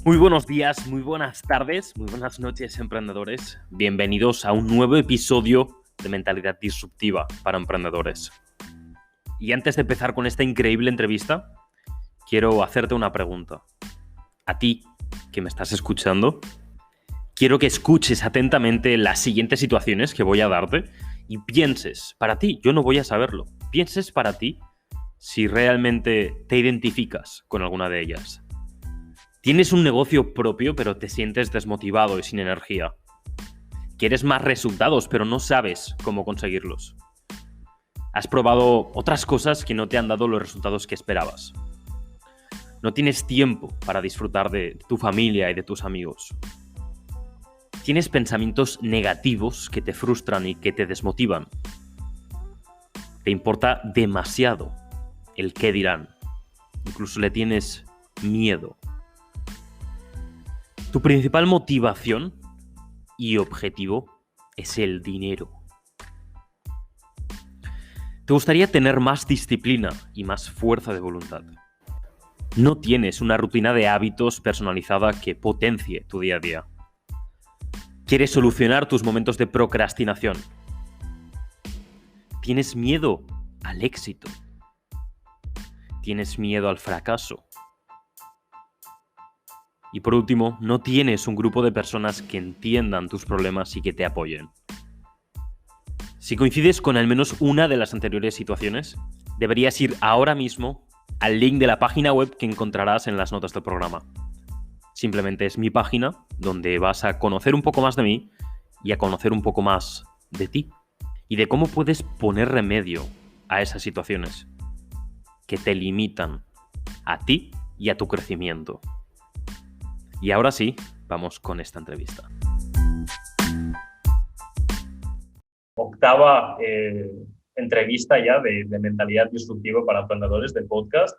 Muy buenos días, muy buenas tardes, muy buenas noches, emprendedores. Bienvenidos a un nuevo episodio de Mentalidad Disruptiva para Emprendedores. Y antes de empezar con esta increíble entrevista, quiero hacerte una pregunta. A ti, que me estás escuchando, quiero que escuches atentamente las siguientes situaciones que voy a darte y pienses, para ti, yo no voy a saberlo, pienses para ti si realmente te identificas con alguna de ellas. Tienes un negocio propio, pero te sientes desmotivado y sin energía. Quieres más resultados, pero no sabes cómo conseguirlos. Has probado otras cosas que no te han dado los resultados que esperabas. No tienes tiempo para disfrutar de tu familia y de tus amigos. Tienes pensamientos negativos que te frustran y que te desmotivan. Te importa demasiado el qué dirán. Incluso le tienes miedo. Tu principal motivación y objetivo es el dinero. Te gustaría tener más disciplina y más fuerza de voluntad. No tienes una rutina de hábitos personalizada que potencie tu día a día. Quieres solucionar tus momentos de procrastinación. Tienes miedo al éxito. Tienes miedo al fracaso. Y por último, no tienes un grupo de personas que entiendan tus problemas y que te apoyen. Si coincides con al menos una de las anteriores situaciones, deberías ir ahora mismo al link de la página web que encontrarás en las notas del programa. Simplemente es mi página donde vas a conocer un poco más de mí y a conocer un poco más de ti y de cómo puedes poner remedio a esas situaciones que te limitan a ti y a tu crecimiento. Y ahora sí, vamos con esta entrevista. Octava entrevista ya de Mentalidad Disruptiva para Emprendedores de podcast.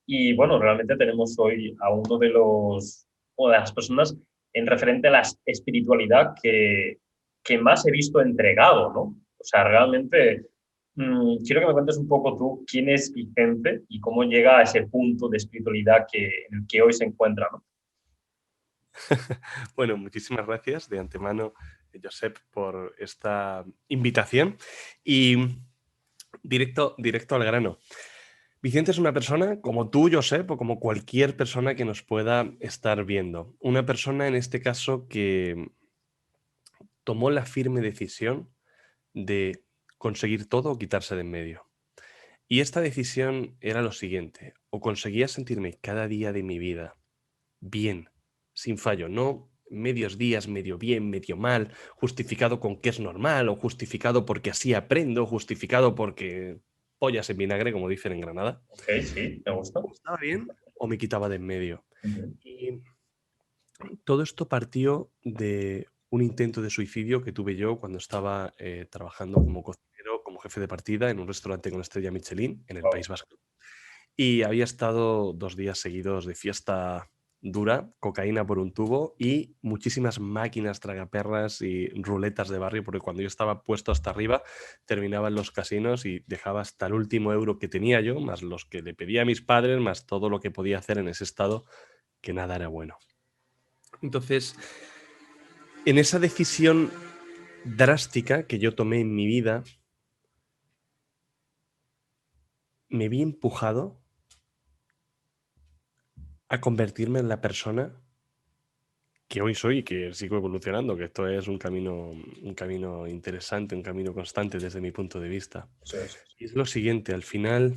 Y bueno, realmente tenemos hoy a uno de las personas en referente a la espiritualidad que más he visto entregado, ¿no? O sea, realmente quiero que me cuentes un poco tú quién es Vicente y cómo llega a ese punto de espiritualidad en el que hoy se encuentra, ¿no? Bueno, muchísimas gracias de antemano, Josep, por esta invitación y directo al grano. Vicente es una persona como tú, Josep, o como cualquier persona que nos pueda estar viendo. Una persona, en este caso, que tomó la firme decisión de conseguir todo o quitarse de en medio. Y esta decisión era lo siguiente: o conseguía sentirme cada día de mi vida bien, sin fallo, no medios días, medio bien, medio mal, justificado con que es normal, o justificado porque así aprendo, justificado porque pollas en vinagre, como dicen en Granada. Ok, sí, me gusta. O estaba bien o me quitaba de en medio. Uh-huh. Y todo esto partió de un intento de suicidio que tuve yo cuando estaba trabajando como cocinero, como jefe de partida en un restaurante con estrella Michelin en el Wow. País Vasco. Y había estado 2 días seguidos de fiesta dura, cocaína por un tubo y muchísimas máquinas tragaperras y ruletas de barrio, porque cuando yo estaba puesto hasta arriba, terminaba en los casinos y dejaba hasta el último euro que tenía yo, más los que le pedía a mis padres, más todo lo que podía hacer en ese estado, que nada era bueno. Entonces, en esa decisión drástica que yo tomé en mi vida, me vi empujado a convertirme en la persona que hoy soy y que sigo evolucionando, que esto es un camino interesante, un camino constante desde mi punto de vista. Eso es. Y es lo siguiente: al final,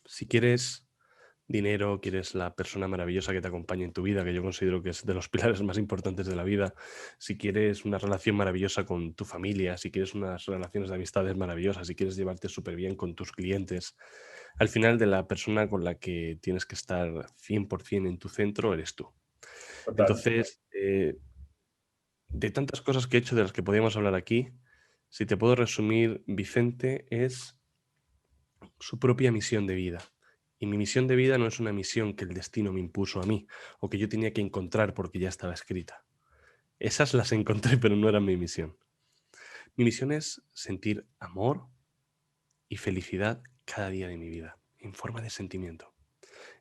si quieres dinero, quieres la persona maravillosa que te acompañe en tu vida, que yo considero que es de los pilares más importantes de la vida, si quieres una relación maravillosa con tu familia, si quieres unas relaciones de amistades maravillosas, si quieres llevarte súper bien con tus clientes, al final de la persona con la que tienes que estar 100% en tu centro eres tú. Total. Entonces, de tantas cosas que he hecho de las que podíamos hablar aquí, si te puedo resumir, Vicente es su propia misión de vida. Y mi misión de vida no es una misión que el destino me impuso a mí o que yo tenía que encontrar porque ya estaba escrita. Esas las encontré, pero no eran mi misión. Mi misión es sentir amor, y felicidad cada día de mi vida, en forma de sentimiento.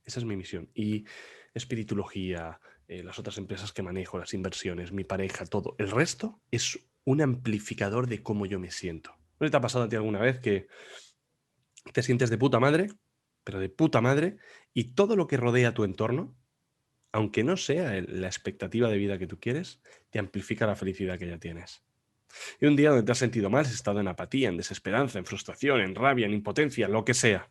Esa es mi misión. Y espiritología, las otras empresas que manejo, las inversiones, mi pareja, todo. El resto es un amplificador de cómo yo me siento. ¿No te ha pasado a ti alguna vez que te sientes de puta madre, pero de puta madre, y todo lo que rodea tu entorno, aunque no sea la expectativa de vida que tú quieres, te amplifica la felicidad que ya tienes? Y un día donde te has sentido mal, has estado en apatía, en desesperanza, en frustración, en rabia, en impotencia, lo que sea.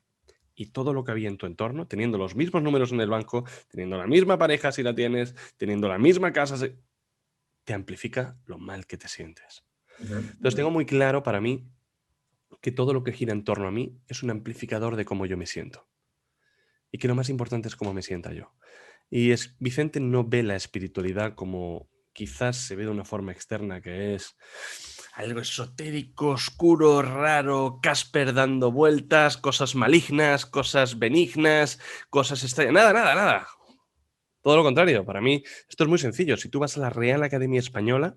Y todo lo que había en tu entorno, teniendo los mismos números en el banco, teniendo la misma pareja si la tienes, teniendo la misma casa, te amplifica lo mal que te sientes. Ujú, Entonces ujú. tengo muy claro para mí que todo lo que gira en torno a mí es un amplificador de cómo yo me siento. Y que lo más importante es cómo me sienta yo. Vicente no ve la espiritualidad como quizás se ve de una forma externa, que es algo esotérico, oscuro, raro, Casper dando vueltas, cosas malignas, cosas benignas, cosas extrañas. Nada, nada, nada. Todo lo contrario. Para mí esto es muy sencillo. Si tú vas a la Real Academia Española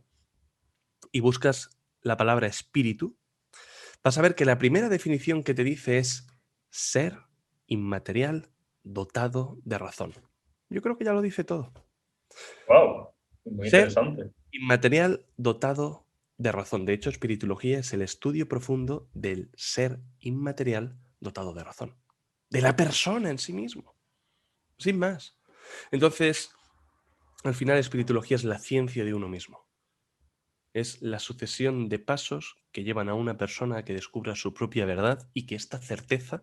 y buscas la palabra espíritu, vas a ver que la primera definición que te dice es ser inmaterial dotado de razón. Yo creo que ya lo dice todo. Wow, muy Ser interesante. inmaterial dotado de razón. De hecho, espiritología es el estudio profundo del ser inmaterial dotado de razón. De la persona en sí mismo. Sin más. Entonces, al final, espiritología es la ciencia de uno mismo. Es la sucesión de pasos que llevan a una persona a que descubra su propia verdad y que esta certeza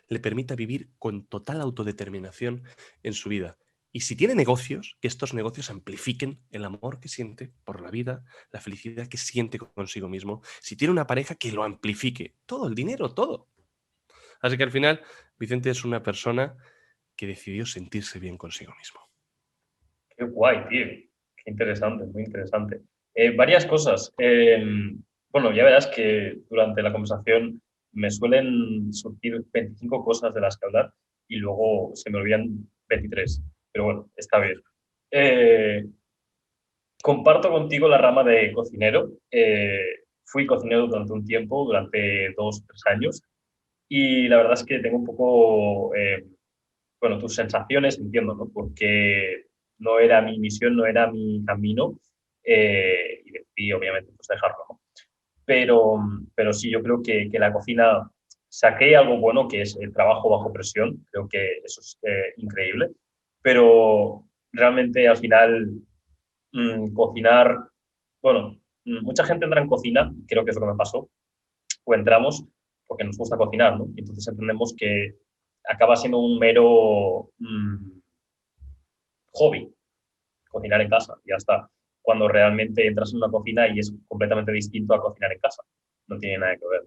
le permita vivir con total autodeterminación en su vida. Y si tiene negocios, que estos negocios amplifiquen el amor que siente por la vida, la felicidad que siente consigo mismo. Si tiene una pareja, que lo amplifique. Todo, el dinero, todo. Así que al final, Vicente es una persona que decidió sentirse bien consigo mismo. Qué guay, tío. Qué interesante, muy interesante. Varias cosas. Bueno, ya verás que durante la conversación me suelen surgir 25 cosas de las que hablar y luego se me olvidan 23. Pero bueno, está bien. Eh, Comparto contigo la rama de cocinero. Fui cocinero durante un tiempo, durante 2 o 3 años, y la verdad es que tengo un poco, bueno, tus sensaciones, entiendo, ¿no? Porque no era mi misión, no era mi camino, y decidí, obviamente, pues dejarlo, ¿no? Pero sí, yo creo que la cocina saqué algo bueno, que es el trabajo bajo presión. Creo que eso es increíble. Pero realmente al final cocinar, bueno, mucha gente entra en cocina, creo que es lo que me pasó, o entramos porque nos gusta cocinar, ¿no? Y entonces entendemos que acaba siendo un mero hobby, cocinar en casa, y ya está. Cuando realmente entras en una cocina y es completamente distinto a cocinar en casa. No tiene nada que ver.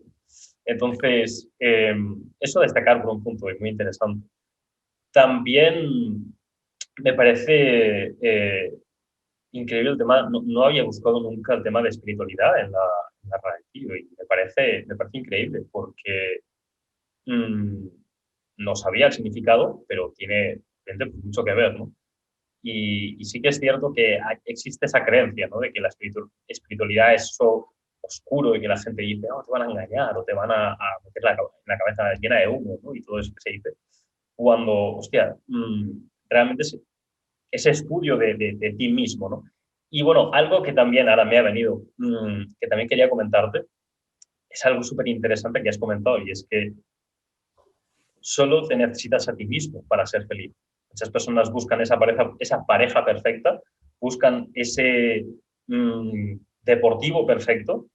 Entonces, eso a destacar por un punto es muy interesante. También me parece increíble el tema, no había buscado nunca el tema de espiritualidad en la radio, tío, y me parece increíble porque mm, no sabía el significado, pero tiene mucho que ver, ¿no? Y sí que es cierto que existe esa creencia, ¿no? De que la espiritualidad es eso oscuro y que la gente dice, no, te van a engañar o te van a meter la cabeza llena de humo, ¿no? Y todo eso que se dice. Cuando, hostia, realmente es ese estudio de ti mismo, ¿no? Y bueno, algo que también ahora me ha venido, que también quería comentarte, es algo súper interesante que has comentado, y es que solo te necesitas a ti mismo para ser feliz. Muchas personas buscan esa pareja perfecta, buscan ese deportivo perfecto,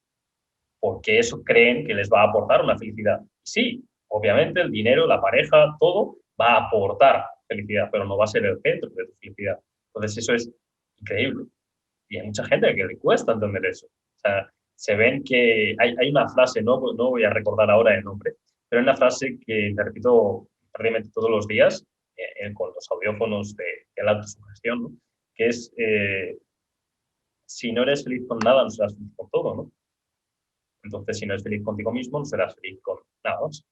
porque eso creen que les va a aportar una felicidad. Sí, obviamente el dinero, la pareja, todo va a aportar felicidad, pero no va a ser el centro de tu felicidad. Entonces eso es increíble. Y hay mucha gente que le cuesta entender eso. O sea, se ven que hay una frase, no voy a recordar ahora el nombre, pero hay una frase que me repito prácticamente todos los días con los audiófonos de la autosugestión, ¿no? Que es, si no eres feliz con nada, no serás feliz con todo, ¿no? Entonces, si no eres feliz contigo mismo, no serás feliz con nada más.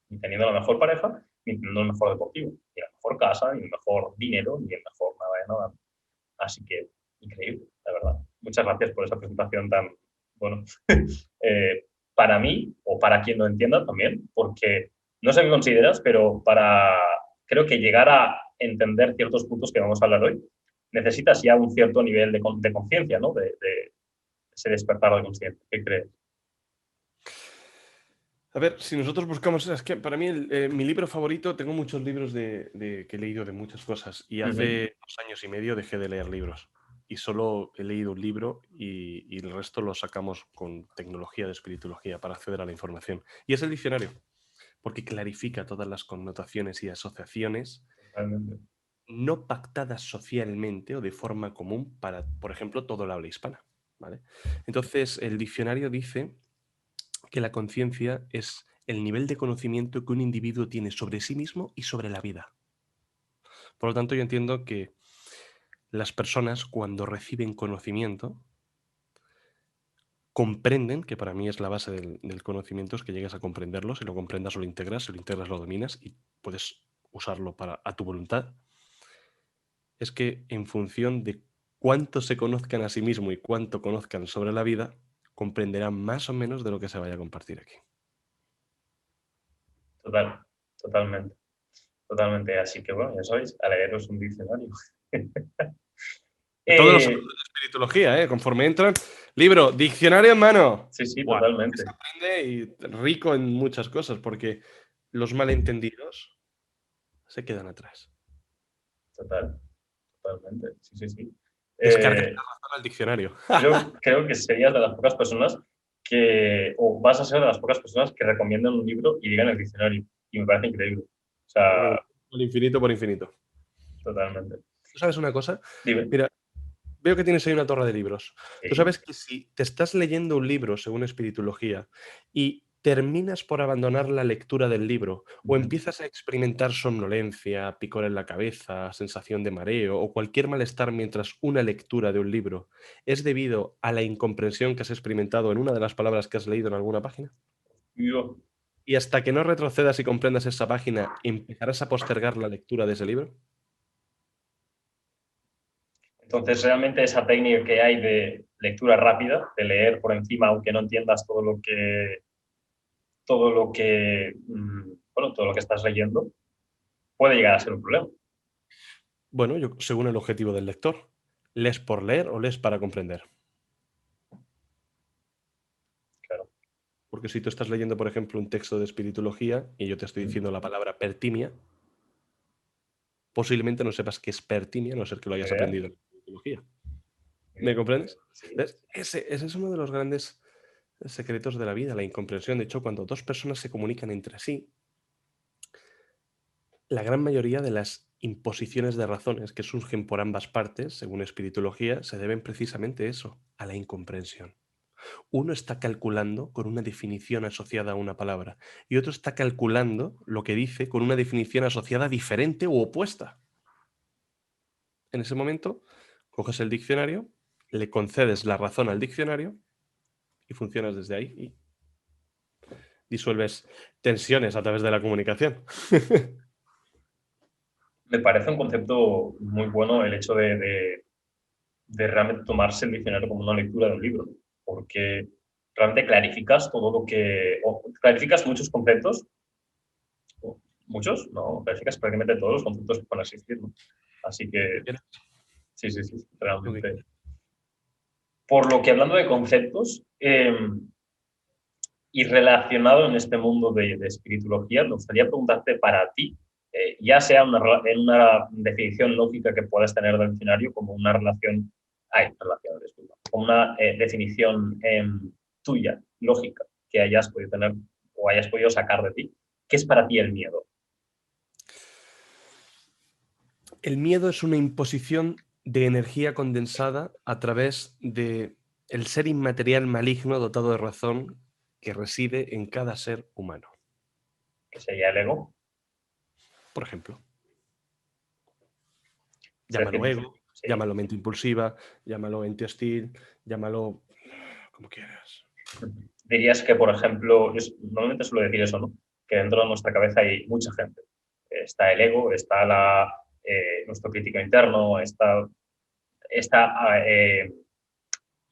Ni teniendo la mejor pareja, ni teniendo el mejor deportivo, ni la mejor casa, ni el mejor dinero, ni el mejor nada de nada. Así que, increíble, la verdad. Muchas gracias por esa presentación tan, bueno, para mí, o para quien lo entienda también, porque no sé qué consideras, pero creo que llegar a entender ciertos puntos que vamos a hablar hoy, necesitas ya un cierto nivel de conciencia, ¿no? De ese despertar de conciencia. ¿Qué crees? A ver, si nosotros buscamos, es que para mí mi libro favorito, tengo muchos libros que he leído de muchas cosas y hace 2 años y medio dejé de leer libros y solo he leído un libro y el resto lo sacamos con tecnología de espiritología para acceder a la información. Y es el diccionario, porque clarifica todas las connotaciones y asociaciones Realmente. no pactadas socialmente o de forma común para, por ejemplo, todo el habla hispana, ¿vale? Entonces, el diccionario dice que la conciencia es el nivel de conocimiento que un individuo tiene sobre sí mismo y sobre la vida. Por lo tanto, yo entiendo que las personas, cuando reciben conocimiento, comprenden, que para mí es la base del conocimiento, es que llegues a comprenderlo, si lo comprendas o lo integras, si lo integras lo dominas y puedes usarlo a tu voluntad, es que en función de cuánto se conozcan a sí mismo y cuánto conozcan sobre la vida, comprenderán más o menos de lo que se vaya a compartir aquí. Totalmente. Totalmente. Así que bueno, ya sabéis, a leeros un diccionario. Todos los Eh, alumnos de espiritología, conforme entran, libro, diccionario en mano. sí, ¡Buah! totalmente. Se aprende y rico en muchas cosas, porque los malentendidos se quedan atrás. Totalmente. Sí. Descarga la Eh, razón al diccionario. creo que serías de las pocas personas o vas a ser de las pocas personas que recomiendan un libro y digan el diccionario. Y me parece increíble. O sea, Por infinito, por infinito. totalmente. ¿Tú sabes una cosa? Dime. Mira, veo que tienes ahí una torre de libros. Tú Sí. sabes que si te estás leyendo un libro según espiritología y terminas por abandonar la lectura del libro o empiezas a experimentar somnolencia, picor en la cabeza, sensación de mareo o cualquier malestar mientras una lectura de un libro, ¿es debido a la incomprensión que has experimentado en una de las palabras que has leído en alguna página? Yo, Y hasta que no retrocedas y comprendas esa página, ¿empezarás a postergar la lectura de ese libro? entonces, realmente esa técnica que hay de lectura rápida, de leer por encima, aunque no entiendas todo lo que estás leyendo, puede llegar a ser un problema. Bueno, según el objetivo del lector. ¿Lees por leer o lees para comprender? Claro. Porque si tú estás leyendo, por ejemplo, un texto de espiritología y yo te estoy diciendo la palabra pertimia, posiblemente no sepas qué es pertimia, a no ser que lo hayas ¿Idea? aprendido en espiritología. ¿Me comprendes? Sí. ¿Ves? Ese es uno de los grandes secretos de la vida, la incomprensión. De hecho, cuando dos personas se comunican entre sí, la gran mayoría de las imposiciones de razones que surgen por ambas partes, según espiritología, se deben precisamente a eso, a la incomprensión. Uno está calculando con una definición asociada a una palabra y otro está calculando lo que dice con una definición asociada diferente u opuesta. En ese momento, coges el diccionario, le concedes la razón al diccionario y funcionas desde ahí y disuelves tensiones a través de la comunicación. Me parece un concepto muy bueno el hecho de realmente tomarse el diccionario como una lectura de un libro, porque realmente clarificas clarificas muchos conceptos, muchos, no, clarificas prácticamente todos los conceptos que pueden existir, ¿no? Así que sí, realmente. Por lo que hablando de conceptos y relacionado en este mundo de espiritología, me gustaría preguntarte para ti, ya sea en una definición lógica que puedas tener del diccionario, como una disculpa, como una definición tuya, lógica, que hayas podido tener o hayas podido sacar de ti. ¿Qué es para ti el miedo? El miedo es una imposición de energía condensada a través de el ser inmaterial maligno dotado de razón que reside en cada ser humano. ¿Qué sería el ego? Por ejemplo, Es decir, llámalo ego, sí. llámalo mente impulsiva, llámalo ente hostil, llámalo como quieras. Dirías que, por ejemplo, yo normalmente suelo decir eso, ¿no? Que dentro de nuestra cabeza hay mucha gente. Está el ego, está nuestro crítico interno, está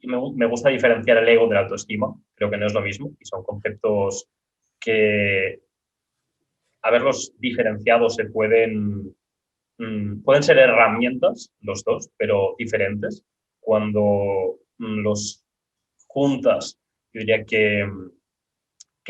me gusta diferenciar el ego de la autoestima. Creo que no es lo mismo y son conceptos que, a verlos diferenciados, pueden ser herramientas los dos, pero diferentes. Cuando los juntas, yo diría que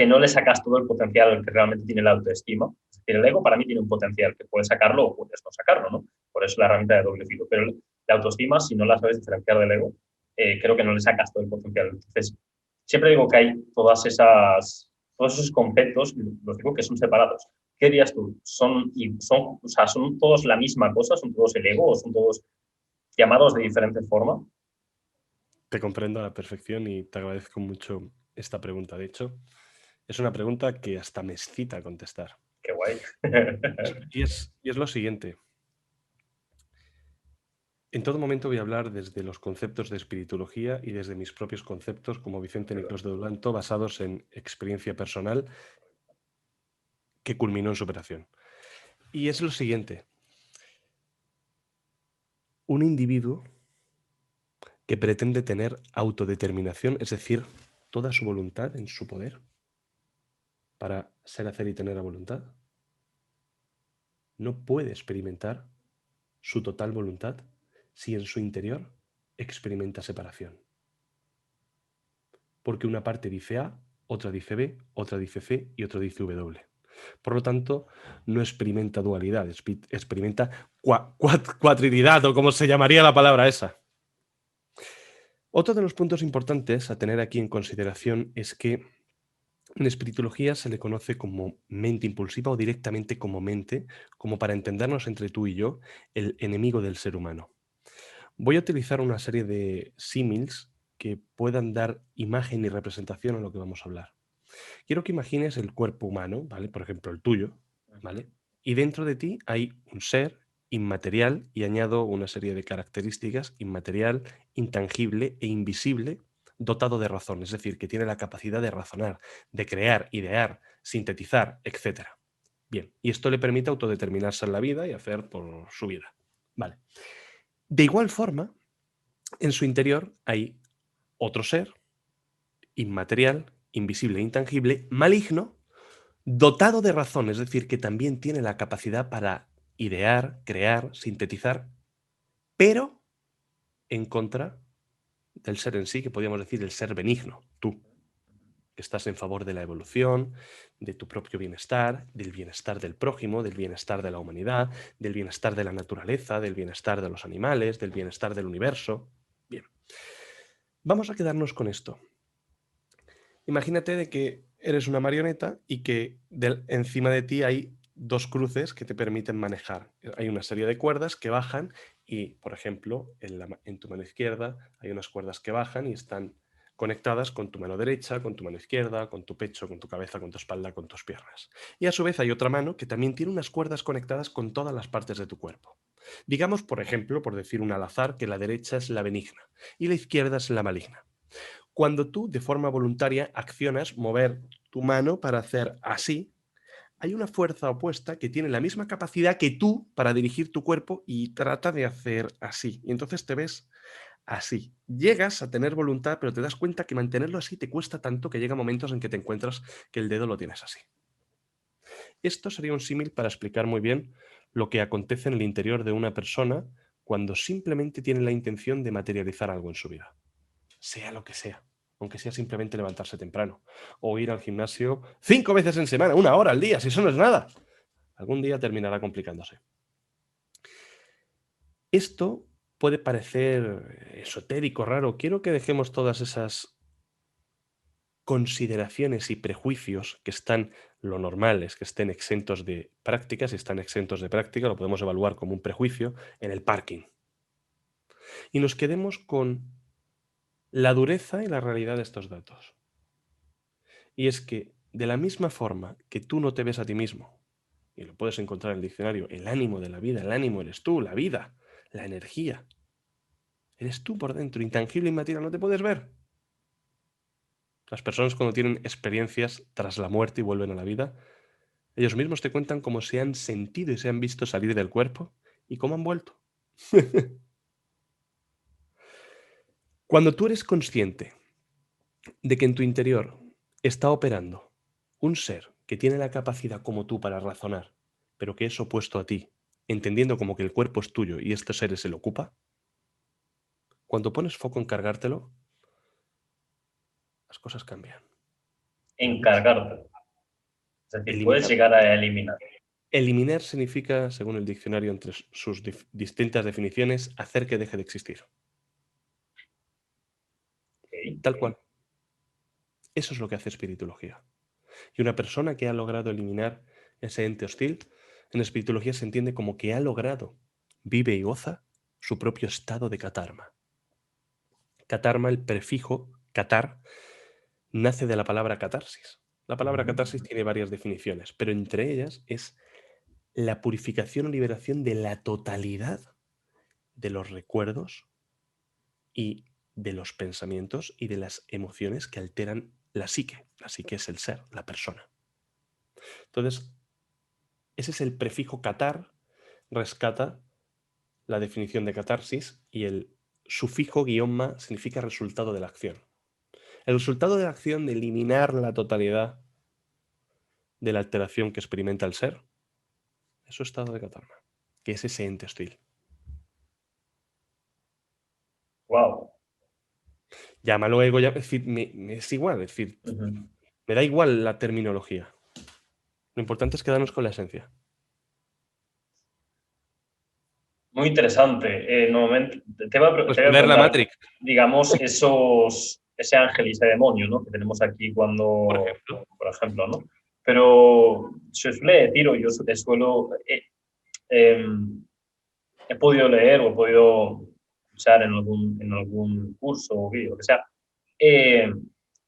no le sacas todo el potencial que realmente tiene la autoestima. Es decir, el ego para mí tiene un potencial que puedes sacarlo o puedes no sacarlo, ¿no? Por eso la herramienta de doble filo. Pero la autoestima, si no la sabes diferenciar del ego, creo que no le sacas todo el potencial. Entonces, siempre digo que hay todos esos conceptos, los digo que son separados. ¿Qué dirías tú? ¿Son todos la misma cosa? ¿Son todos el ego o son todos llamados de diferente forma? Te comprendo a la perfección y te agradezco mucho esta pregunta. De hecho, es una pregunta que hasta me excita contestar. Qué guay. Y es lo siguiente. En todo momento voy a hablar desde los conceptos de espiritología y desde mis propios conceptos como Vicente Niclós de Duranto, basados en experiencia personal que culminó en superación. Y es lo siguiente. Un individuo que pretende tener autodeterminación, es decir, toda su voluntad en su poder para ser, hacer y tener a voluntad, no puede experimentar su total voluntad si en su interior experimenta separación. Porque una parte dice A, otra dice B, otra dice C y otra dice W. Por lo tanto, no experimenta dualidad, experimenta cuatrilidad, o como se llamaría la palabra esa. Otro de los puntos importantes a tener aquí en consideración es que en espiritología se le conoce como mente impulsiva o directamente como mente, como para entendernos entre tú y yo, el enemigo del ser humano. Voy a utilizar una serie de símiles que puedan dar imagen y representación a lo que vamos a hablar. Quiero que imagines el cuerpo humano, ¿vale? Por ejemplo, el tuyo, ¿vale? Y dentro de ti hay un ser inmaterial y añado una serie de características: inmaterial, intangible e invisible, dotado de razón, es decir, que tiene la capacidad de razonar, de crear, idear, sintetizar, etc. Bien, y esto le permite autodeterminarse en la vida y hacer por su vida. Vale. De igual forma, en su interior hay otro ser inmaterial, invisible e intangible, maligno, dotado de razón, es decir, que también tiene la capacidad para idear, crear, sintetizar, pero en contra del ser en sí, que podríamos decir el ser benigno, tú, que estás en favor de la evolución, de tu propio bienestar, del bienestar del prójimo, del bienestar de la humanidad, del bienestar de la naturaleza, del bienestar de los animales, del bienestar del universo. Bien, vamos a quedarnos con esto. Imagínate de que eres una marioneta y que encima de ti hay dos cruces que te permiten manejar. Hay una serie de cuerdas que bajan y, por ejemplo, en tu mano izquierda hay unas cuerdas que bajan y están conectadas con tu mano derecha, con tu mano izquierda, con tu pecho, con tu cabeza, con tu espalda, con tus piernas. Y a su vez hay otra mano que también tiene unas cuerdas conectadas con todas las partes de tu cuerpo. Digamos, por ejemplo, por decir un al azar, que la derecha es la benigna y la izquierda es la maligna. Cuando tú, de forma voluntaria, accionas mover tu mano para hacer así, hay una fuerza opuesta que tiene la misma capacidad que tú para dirigir tu cuerpo y trata de hacer así. Y entonces te ves así. Llegas a tener voluntad, pero te das cuenta que mantenerlo así te cuesta tanto que llega momentos en que te encuentras que el dedo lo tienes así. Esto sería un símil para explicar muy bien lo que acontece en el interior de una persona cuando simplemente tiene la intención de materializar algo en su vida, sea lo que sea, aunque sea simplemente levantarse temprano o ir al gimnasio 5 veces en semana, 1 hora al día, si eso no es nada. Algún día terminará complicándose. Esto puede parecer esotérico, raro. Quiero que dejemos todas esas consideraciones y prejuicios que están, lo normal es que estén exentos de práctica. Si están exentos de práctica, lo podemos evaluar como un prejuicio en el parking. Y nos quedemos con la dureza y la realidad de estos datos. Y es que, de la misma forma que tú no te ves a ti mismo, y lo puedes encontrar en el diccionario, el ánimo de la vida, el ánimo eres tú, la vida, la energía, eres tú por dentro, intangible, inmaterial, no te puedes ver. Las personas, cuando tienen experiencias tras la muerte y vuelven a la vida, ellos mismos te cuentan cómo se han sentido y se han visto salir del cuerpo y cómo han vuelto. Cuando tú eres consciente de que en tu interior está operando un ser que tiene la capacidad como tú para razonar, pero que es opuesto a ti, entendiendo como que el cuerpo es tuyo y este ser se lo ocupa, cuando pones foco en cargártelo, las cosas cambian. Pero mucho. Encargarte. Es decir, puedes Eliminar. llegar a eliminar. Eliminar significa, según el diccionario, entre sus distintas definiciones, hacer que deje de existir. Ok. Tal cual. Eso es lo que hace espiritología. Y una persona que ha logrado eliminar ese ente hostil, en espiritología se entiende como que ha logrado, vive y goza su propio estado de catarma. Catarma, el prefijo catar, nace de la palabra catarsis. La palabra catarsis tiene varias definiciones, pero entre ellas es la purificación o liberación de la totalidad de los recuerdos y de los pensamientos y de las emociones que alteran la psique. La psique es el ser, la persona. Entonces, ese es el prefijo catar, rescata la definición de catarsis, y el sufijo -ma significa resultado de la acción. El resultado de la acción de eliminar la totalidad de la alteración que experimenta el ser es su estado de catarma, que es ese ente hostil. Wow. Llámalo ego, es decir, me es igual, es decir, me da igual la terminología. Lo importante es quedarnos con la esencia. Muy interesante. Normalmente te voy a Pues te voy a ver la preguntar, Matrix, digamos, ese ángel y ese demonio, ¿no? Que tenemos aquí por cuando, ejemplo. por ejemplo, ¿no? Pero se suele decir, o yo te suelo, he podido leer o he podido escuchar en algún curso o vídeo, lo que sea, eh,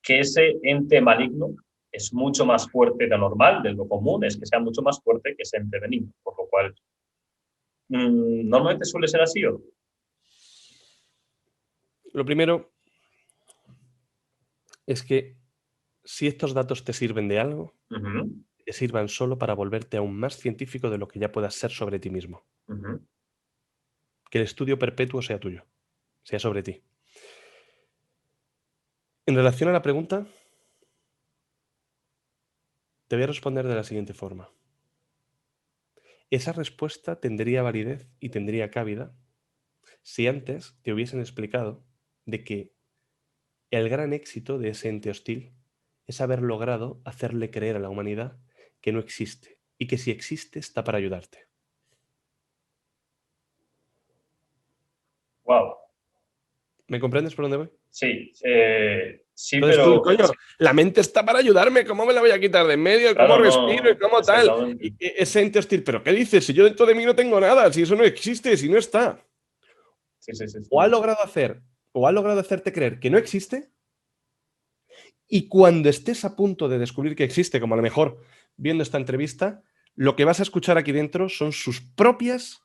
que ese ente maligno es mucho más fuerte de lo normal, de lo común, es que sea mucho más fuerte que ese ente benigno, por lo cual normalmente suele ser así, ¿o? Lo primero es que si estos datos te sirven de algo, Ujú, te sirvan solo para volverte aún más científico de lo que ya puedas ser sobre ti mismo. ujú. Que el estudio perpetuo sea tuyo, sea sobre ti. En relación a la pregunta, te voy a responder de la siguiente forma. Esa respuesta tendría validez y tendría cabida si antes te hubiesen explicado de que el gran éxito de ese ente hostil es haber logrado hacerle creer a la humanidad que no existe y que si existe está para ayudarte. Wow. ¿Me comprendes por dónde voy? Sí, sí, Entonces tú, pero coño, la mente está para ayudarme, ¿cómo me la voy a quitar de en medio? ¿Cómo claro, respiro y no, cómo tal? exactamente. Y ese ente hostil, ¿pero qué dices? Si yo dentro de mí no tengo nada, si eso no existe, si no está. Sí, sí, sí, O ha sí. logrado hacer, o ha logrado hacerte creer que no existe, y cuando estés a punto de descubrir que existe, como a lo mejor viendo esta entrevista, lo que vas a escuchar aquí dentro son sus propias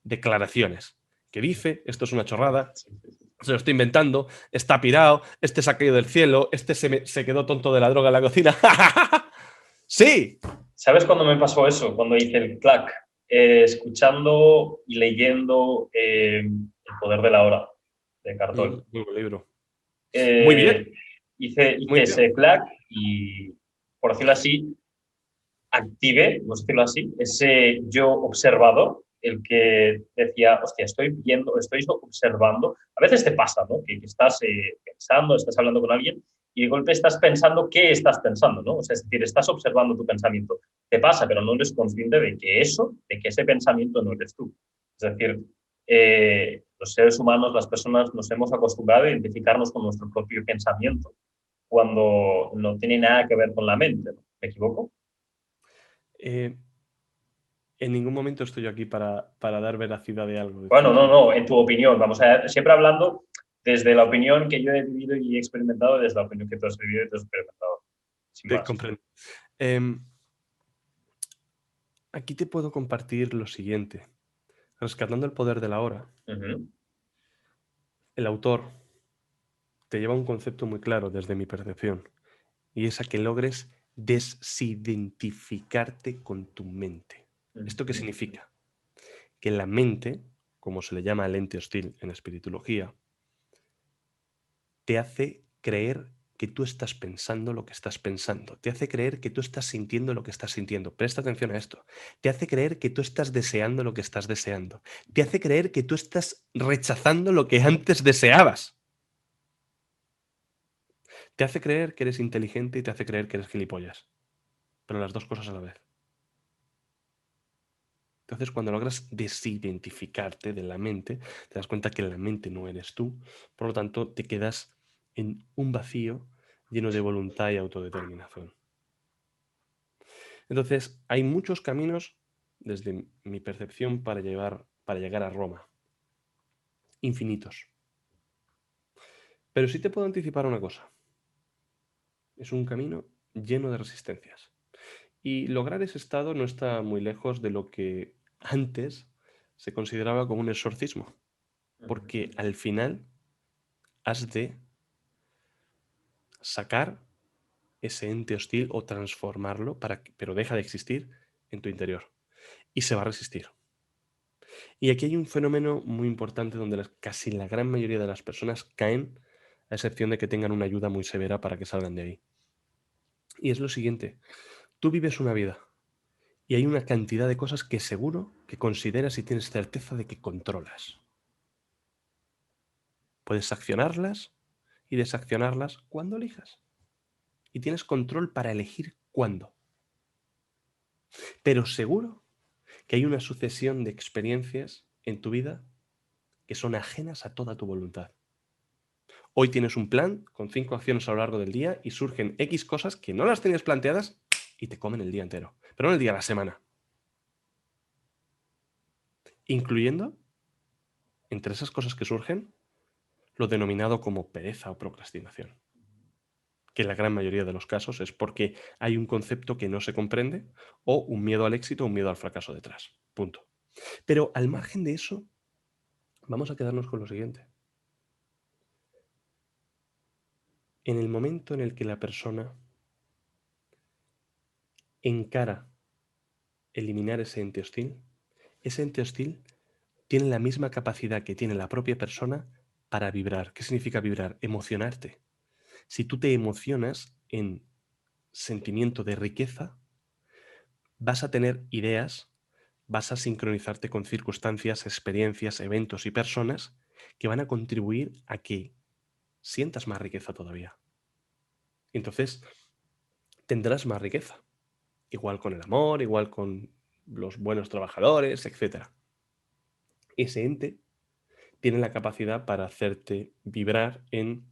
declaraciones. Que dice, esto es una chorrada, Sí, sí, sí. se lo estoy inventando, está pirado, este se ha caído del cielo, este se quedó tonto de la droga en la cocina. ¡Sí! ¿Sabes cuándo me pasó eso? Cuando hice el clack, escuchando y leyendo El poder de la hora, de Cartol. Muy buen libro. Muy bien, Eh, hice muy bien. ese clack y, por decirlo así, activé, por decirlo así, ese yo observador, el que decía, hostia, estoy viendo, estoy observando. A veces te pasa, ¿no? Que estás pensando, estás hablando con alguien y de golpe estás pensando qué estás pensando, ¿no? O sea, es decir, estás observando tu pensamiento. Te pasa, pero no eres consciente de que eso, de que ese pensamiento no eres tú. Es decir, los seres humanos, las personas, nos hemos acostumbrado a identificarnos con nuestro propio pensamiento cuando no tiene nada que ver con la mente, ¿no? ¿Me equivoco? En ningún momento estoy yo aquí para dar veracidad de algo. Es Bueno, decir, no, en tu opinión, vamos a ver, siempre hablando desde la opinión que yo he vivido y he experimentado, desde la opinión que tú has vivido y tú has experimentado, sin te más. comprendo. Aquí te puedo compartir lo siguiente. Rescatando el poder de la hora, Ujú. el autor te lleva a un concepto muy claro desde mi percepción, y es a que logres desidentificarte con tu mente. ¿Esto qué Ujú. significa? Que la mente, como se le llama al ente hostil en espiritología, te hace creer que tú estás pensando lo que estás pensando. Te hace creer que tú estás sintiendo lo que estás sintiendo. Presta atención a esto. Te hace creer que tú estás deseando lo que estás deseando. Te hace creer que tú estás rechazando lo que antes deseabas. Te hace creer que eres inteligente y te hace creer que eres gilipollas. Pero las dos cosas a la vez. Entonces, cuando logras desidentificarte de la mente, te das cuenta que la mente no eres tú. Por lo tanto, te quedas en un vacío lleno de voluntad y autodeterminación. Entonces, hay muchos caminos, desde mi percepción, para llegar a Roma. Infinitos. Pero sí te puedo anticipar una cosa. Es un camino lleno de resistencias. Y lograr ese estado no está muy lejos de lo que antes se consideraba como un exorcismo. Porque al final has de sacar ese ente hostil o transformarlo, pero deja de existir en tu interior. Y se va a resistir. Y aquí hay un fenómeno muy importante donde casi la gran mayoría de las personas caen, a excepción de que tengan una ayuda muy severa para que salgan de ahí. Y es lo siguiente, tú vives una vida y hay una cantidad de cosas que seguro que consideras y tienes certeza de que controlas. Puedes accionarlas y desaccionarlas cuando elijas. Y tienes control para elegir cuándo. Pero seguro que hay una sucesión de experiencias en tu vida que son ajenas a toda tu voluntad. Hoy tienes un plan con 5 acciones a lo largo del día y surgen X cosas que no las tenías planteadas y te comen el día entero. Pero no el día, la semana. Incluyendo, entre esas cosas que surgen, lo denominado como pereza o procrastinación. Que en la gran mayoría de los casos es porque hay un concepto que no se comprende o un miedo al éxito o un miedo al fracaso detrás. Punto. Pero al margen de eso, vamos a quedarnos con lo siguiente. En el momento en el que la persona encara eliminar ese ente hostil tiene la misma capacidad que tiene la propia persona para vibrar. ¿Qué significa vibrar? Emocionarte. Si tú te emocionas en sentimiento de riqueza, vas a tener ideas, vas a sincronizarte con circunstancias, experiencias, eventos y personas que van a contribuir a que sientas más riqueza todavía. Entonces, tendrás más riqueza. Igual con el amor, igual con los buenos trabajadores, etc. Ese ente tiene la capacidad para hacerte vibrar en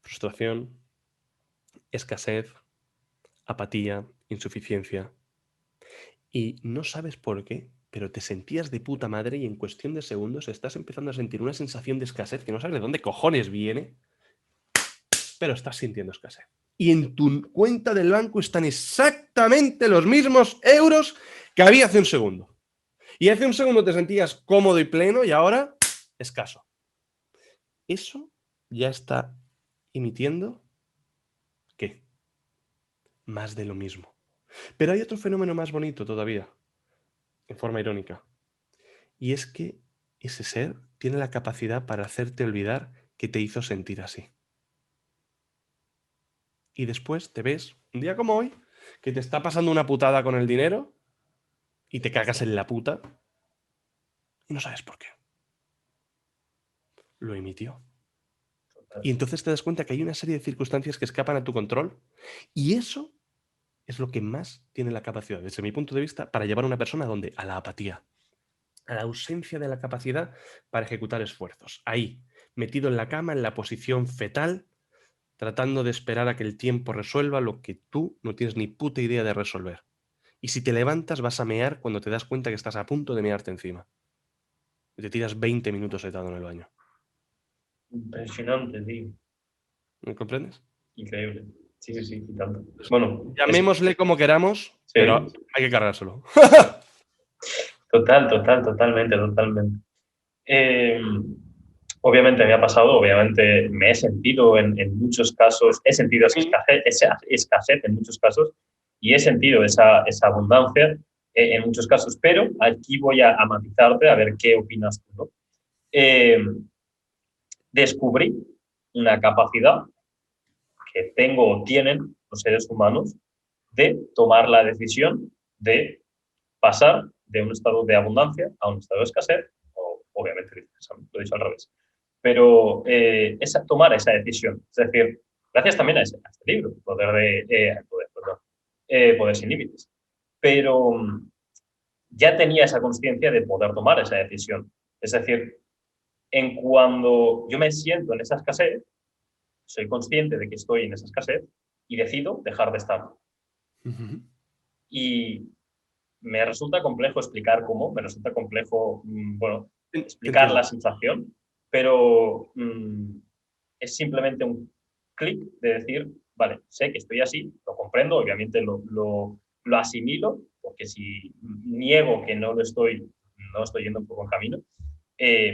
frustración, escasez, apatía, insuficiencia. Y no sabes por qué, pero te sentías de puta madre y en cuestión de segundos estás empezando a sentir una sensación de escasez que no sabes de dónde cojones viene, pero estás sintiendo escasez. Y en tu cuenta del banco están exactamente los mismos euros que había hace un segundo. Y hace un segundo te sentías cómodo y pleno y ahora escaso. Eso ya está emitiendo, ¿qué? Más de lo mismo. Pero hay otro fenómeno más bonito todavía, en forma irónica. Y es que ese ser tiene la capacidad para hacerte olvidar que te hizo sentir así. Y después te ves, un día como hoy, que te está pasando una putada con el dinero y te cagas en la puta y no sabes por qué. Lo emitió. Y entonces te das cuenta que hay una serie de circunstancias que escapan a tu control y eso es lo que más tiene la capacidad, desde mi punto de vista, para llevar a una persona a la apatía, a la ausencia de la capacidad para ejecutar esfuerzos. Ahí, metido en la cama, en la posición fetal, tratando de esperar a que el tiempo resuelva lo que tú no tienes ni puta idea de resolver. Y si te levantas vas a mear cuando te das cuenta que estás a punto de mearte encima. Y te tiras 20 minutos sentado en el baño. Impresionante, tío. ¿Me comprendes? Increíble. Sí, sí, sí, y tanto. Bueno, Llamémosle como queramos, sí, pero hay que cargárselo. totalmente, totalmente. Obviamente me ha pasado, obviamente me he sentido en muchos casos, he sentido esa escasez en muchos casos y he sentido esa abundancia en muchos casos, pero aquí voy a matizarte a ver qué opinas tú, ¿no? Descubrí una capacidad que tengo o tienen los seres humanos de tomar la decisión de pasar de un estado de abundancia a un estado de escasez, o obviamente lo he dicho al revés. Pero tomar esa decisión, es decir, gracias también a este libro, Poder sin límites. Pero ya tenía esa conciencia de poder tomar esa decisión. Es decir, en cuando yo me siento en esa escasez, soy consciente de que estoy en esa escasez y decido dejar de estar. Y me resulta complejo explicar cómo, me resulta complejo, bueno, explicar la sensación, pero es simplemente un clic de decir, vale, sé que estoy así, lo comprendo, obviamente lo asimilo, porque si niego que no estoy yendo por buen camino,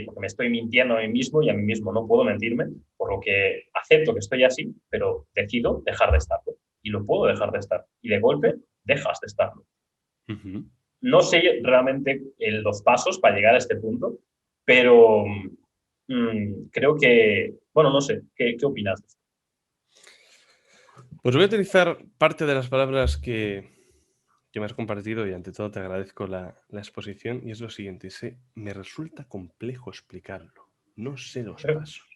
porque me estoy mintiendo a mí mismo y a mí mismo no puedo mentirme, por lo que acepto que estoy así, pero decido dejar de estarlo. Y lo puedo dejar de estar. Y de golpe dejas de estarlo. No sé realmente los pasos para llegar a este punto, pero creo que, bueno, no sé, ¿qué opinas? Pues voy a utilizar parte de las palabras que me has compartido y ante todo te agradezco la exposición y es lo siguiente, me resulta complejo explicarlo, no sé los pasos.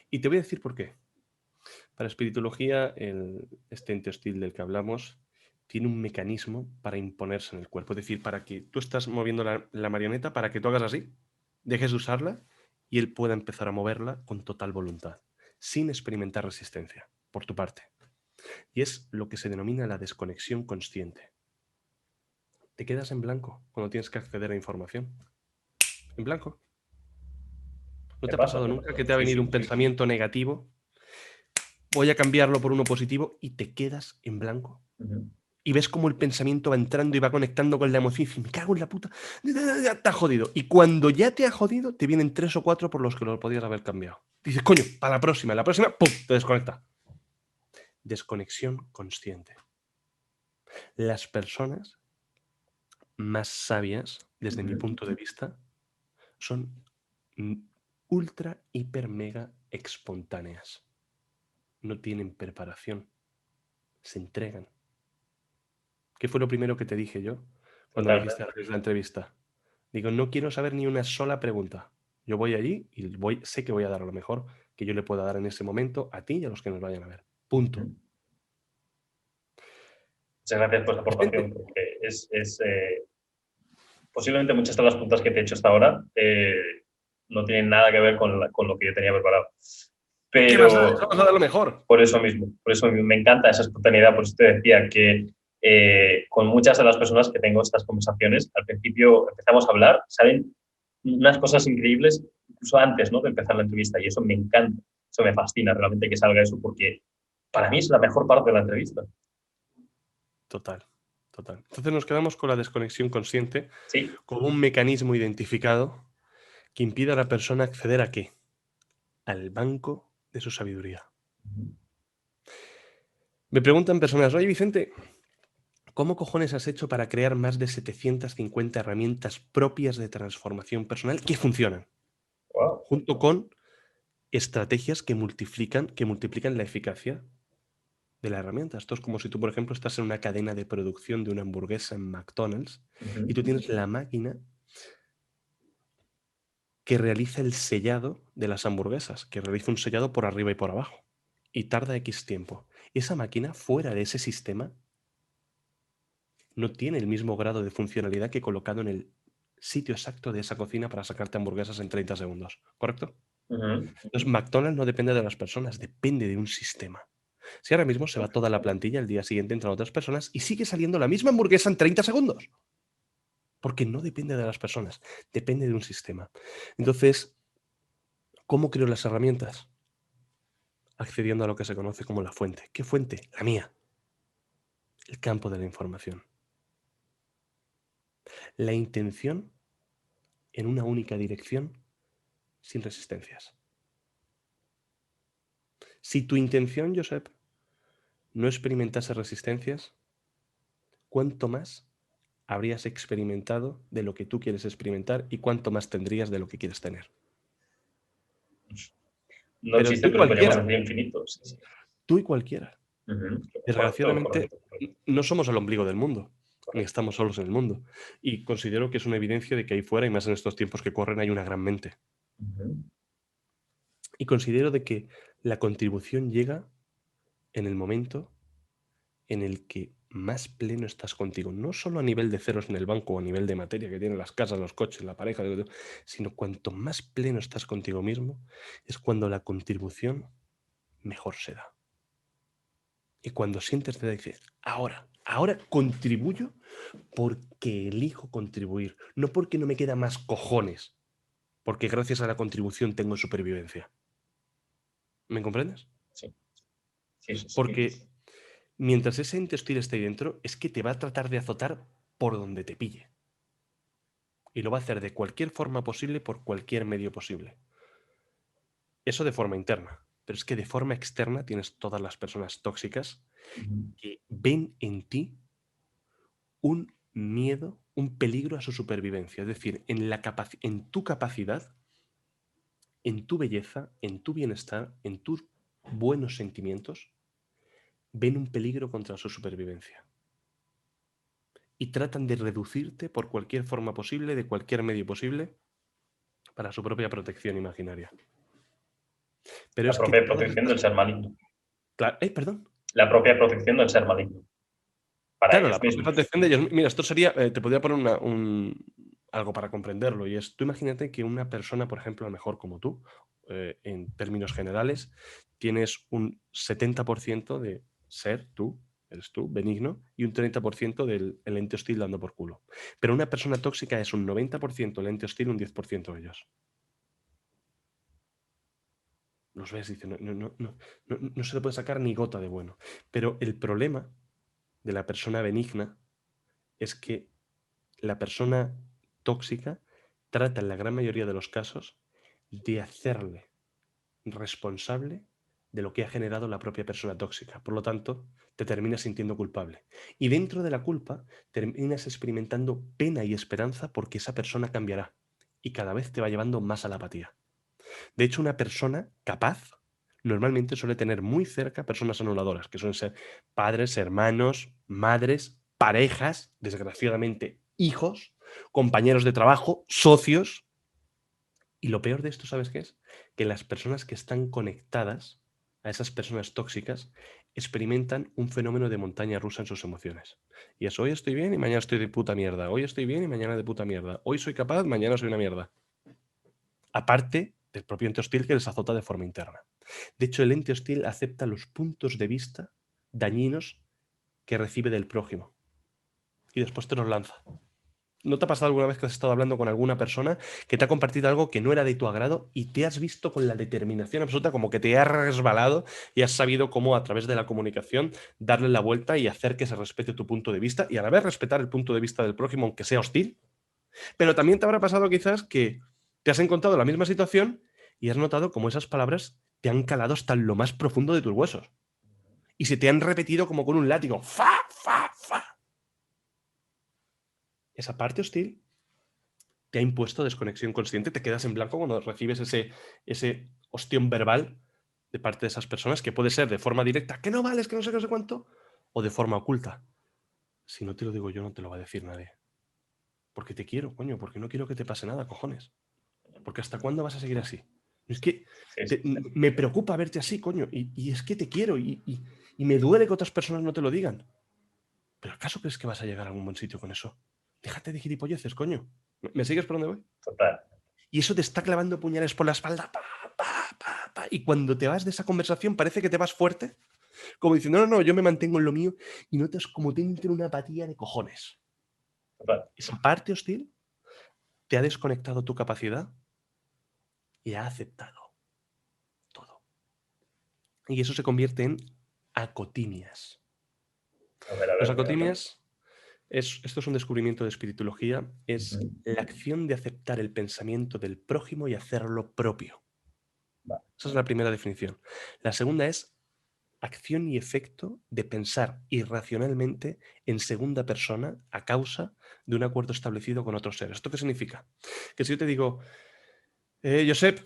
Y te voy a decir por qué. Para espiritología, este ente hostil del que hablamos tiene un mecanismo para imponerse en el cuerpo, es decir, para que tú estás moviendo la marioneta, para que tú hagas así, dejes de usarla y él pueda empezar a moverla con total voluntad, sin experimentar resistencia, por tu parte. Y es lo que se denomina la desconexión consciente. Te quedas en blanco cuando tienes que acceder a información. En blanco. ¿No te ha pasado nunca que te ha venido un pensamiento negativo? Voy a cambiarlo por uno positivo y te quedas en blanco. Y ves cómo el pensamiento va entrando y va conectando con la emoción y dices, me cago en la puta, ya te ha jodido. Y cuando ya te ha jodido, te vienen 3 o 4 por los que lo podías haber cambiado. Dices, coño, para la próxima, ¡pum!, te desconecta. Desconexión consciente. Las personas más sabias, desde mi punto de vista, son ultra, hiper, mega espontáneas. No tienen preparación. Se entregan. ¿Qué fue lo primero que te dije yo cuando me dijiste abrir la entrevista? Digo, no quiero saber ni una sola pregunta. Yo voy allí y sé que voy a dar lo mejor que yo le pueda dar en ese momento a ti y a los que nos vayan a ver. Punto. Muchas gracias por la aportación, porque posiblemente muchas de las preguntas que te he hecho hasta ahora no tienen nada que ver con lo que yo tenía preparado. Pero ¿Qué vas a dar lo mejor? Por eso mismo me encanta esa espontaneidad. Por eso te decía que con muchas de las personas que tengo estas conversaciones, al principio empezamos a hablar, salen unas cosas increíbles incluso antes, ¿no?, de empezar la entrevista, y eso me encanta, eso me fascina realmente que salga eso, porque para mí es la mejor parte de la entrevista. Total. Entonces nos quedamos con la desconexión consciente, sí, como un mecanismo identificado que impide a la persona acceder ¿a qué? Al banco de su sabiduría. Me preguntan personas, oye Vicente, ¿cómo cojones has hecho para crear más de 750 herramientas propias de transformación personal que funcionan? wow. Junto con estrategias que multiplican la eficacia de la herramienta. Esto es como si tú, por ejemplo, estás en una cadena de producción de una hamburguesa en McDonald's y tú tienes la máquina que realiza el sellado de las hamburguesas, que realiza un sellado por arriba y por abajo, y tarda X tiempo. Esa máquina, fuera de ese sistema, no tiene el mismo grado de funcionalidad que colocado en el sitio exacto de esa cocina para sacarte hamburguesas en 30 segundos, ¿correcto? Entonces, McDonald's no depende de las personas, depende de un sistema. Si ahora mismo se va toda la plantilla, el día siguiente entran otras personas y sigue saliendo la misma hamburguesa en 30 segundos. Porque no depende de las personas, depende de un sistema. Entonces, ¿cómo creo las herramientas? Accediendo a lo que se conoce como la fuente. ¿Qué fuente? La mía. El campo de la información. La intención en una única dirección sin resistencias. Si tu intención, Josep, no experimentase resistencias, ¿cuánto más habrías experimentado de lo que tú quieres experimentar y cuánto más tendrías de lo que quieres tener? No Pero existe, tú y pero podríamos cualquiera, decir infinito. Sí, sí. tú y cualquiera. Ujú. Desgraciadamente, Correcto. no somos el ombligo del mundo, ni estamos solos en el mundo. Y considero que es una evidencia de que ahí fuera, y más en estos tiempos que corren, hay una gran mente. Ujú. Y considero de que la contribución llega en el momento en el que más pleno estás contigo, no solo a nivel de ceros en el banco o a nivel de materia que tienen las casas, los coches, la pareja, sino cuanto más pleno estás contigo mismo, es cuando la contribución mejor se da. Y cuando sientes de decir, ahora contribuyo porque elijo contribuir, no porque no me queda más cojones, porque gracias a la contribución tengo supervivencia. ¿Me comprendes? Sí, sí, sí, Porque sí. mientras ese ente hostil esté ahí dentro, es que te va a tratar de azotar por donde te pille. Y lo va a hacer de cualquier forma posible, por cualquier medio posible. Eso de forma interna. Pero es que de forma externa tienes todas las personas tóxicas Ujú. que ven en ti un miedo, un peligro a su supervivencia. Es decir, en tu capacidad, en tu belleza, en tu bienestar, en tus buenos sentimientos, ven un peligro contra su supervivencia. Y tratan de reducirte por cualquier forma posible, de cualquier medio posible, para su propia protección imaginaria. Pero La es que propia todas protección del estas... ser maligno. Perdón. La propia protección del ser maligno. Para Claro, ellos la propia mismos. protección de ellos. Mira, esto sería, te podría poner algo para comprenderlo, y es, tú imagínate que una persona, por ejemplo, a lo mejor como tú, en términos generales, tienes un 70% de ser tú, eres tú, benigno, y un 30% del el ente hostil dando por culo. Pero una persona tóxica es un 90% el ente hostil, un 10% ellos. Los ves y dicen, no se le puede sacar ni gota de bueno. Pero el problema de la persona benigna es que la persona tóxica trata en la gran mayoría de los casos de hacerle responsable de lo que ha generado la propia persona tóxica. Por lo tanto, te terminas sintiendo culpable. Y dentro de la culpa, terminas experimentando pena y esperanza porque esa persona cambiará. Y cada vez te va llevando más a la apatía. De hecho, una persona capaz normalmente suele tener muy cerca personas anuladoras, que suelen ser padres, hermanos, madres, parejas, desgraciadamente hijos, compañeros de trabajo, socios. Y lo peor de esto, ¿sabes qué es? Que las personas que están conectadas a esas personas tóxicas experimentan un fenómeno de montaña rusa en sus emociones. Y es hoy estoy bien y mañana estoy de puta mierda. Hoy estoy bien y mañana de puta mierda. Hoy soy capaz, mañana soy una mierda. Aparte del propio ente hostil que les azota de forma interna. De hecho, el ente hostil acepta los puntos de vista dañinos que recibe del prójimo y después te los lanza. ¿No te ha pasado alguna vez que has estado hablando con alguna persona que te ha compartido algo que no era de tu agrado y te has visto con la determinación absoluta, como que te has resbalado y has sabido cómo a través de la comunicación darle la vuelta y hacer que se respete tu punto de vista y a la vez respetar el punto de vista del prójimo aunque sea hostil? Pero también te habrá pasado quizás que te has encontrado la misma situación y has notado cómo esas palabras te han calado hasta en lo más profundo de tus huesos y se te han repetido como con un látigo. ¡Fa, fa, fa! Esa parte hostil te ha impuesto desconexión consciente, te quedas en blanco cuando recibes ese ostión verbal de parte de esas personas, que puede ser de forma directa, que no vales, que no sé qué, no sé cuánto, o de forma oculta. Si no te lo digo yo, no te lo va a decir nadie. Porque te quiero, coño, porque no quiero que te pase nada, cojones. Porque ¿hasta cuándo vas a seguir así? Es que Sí, sí. me preocupa verte así, coño, y es que te quiero, y me duele que otras personas no te lo digan. ¿Pero acaso crees que vas a llegar a algún buen sitio con eso? Déjate de gilipolleces, coño. ¿Me sigues por dónde voy? Total. Y eso te está clavando puñales por la espalda. Pa, pa, pa, pa, y cuando te vas de esa conversación parece que te vas fuerte, como diciendo, no, yo me mantengo en lo mío, y notas como te entra una apatía de cojones. Total. Esa parte hostil te ha desconectado tu capacidad y ha aceptado todo. Y eso se convierte en acotimias. A ver, Los cuéntame. acotimias, esto es un descubrimiento de espiritología, es Ujú. la acción de aceptar el pensamiento del prójimo y hacerlo propio. Vale. Esa es la primera definición. La segunda es acción y efecto de pensar irracionalmente en segunda persona a causa de un acuerdo establecido con otros seres. ¿Esto qué significa? Que si yo te digo, Josep,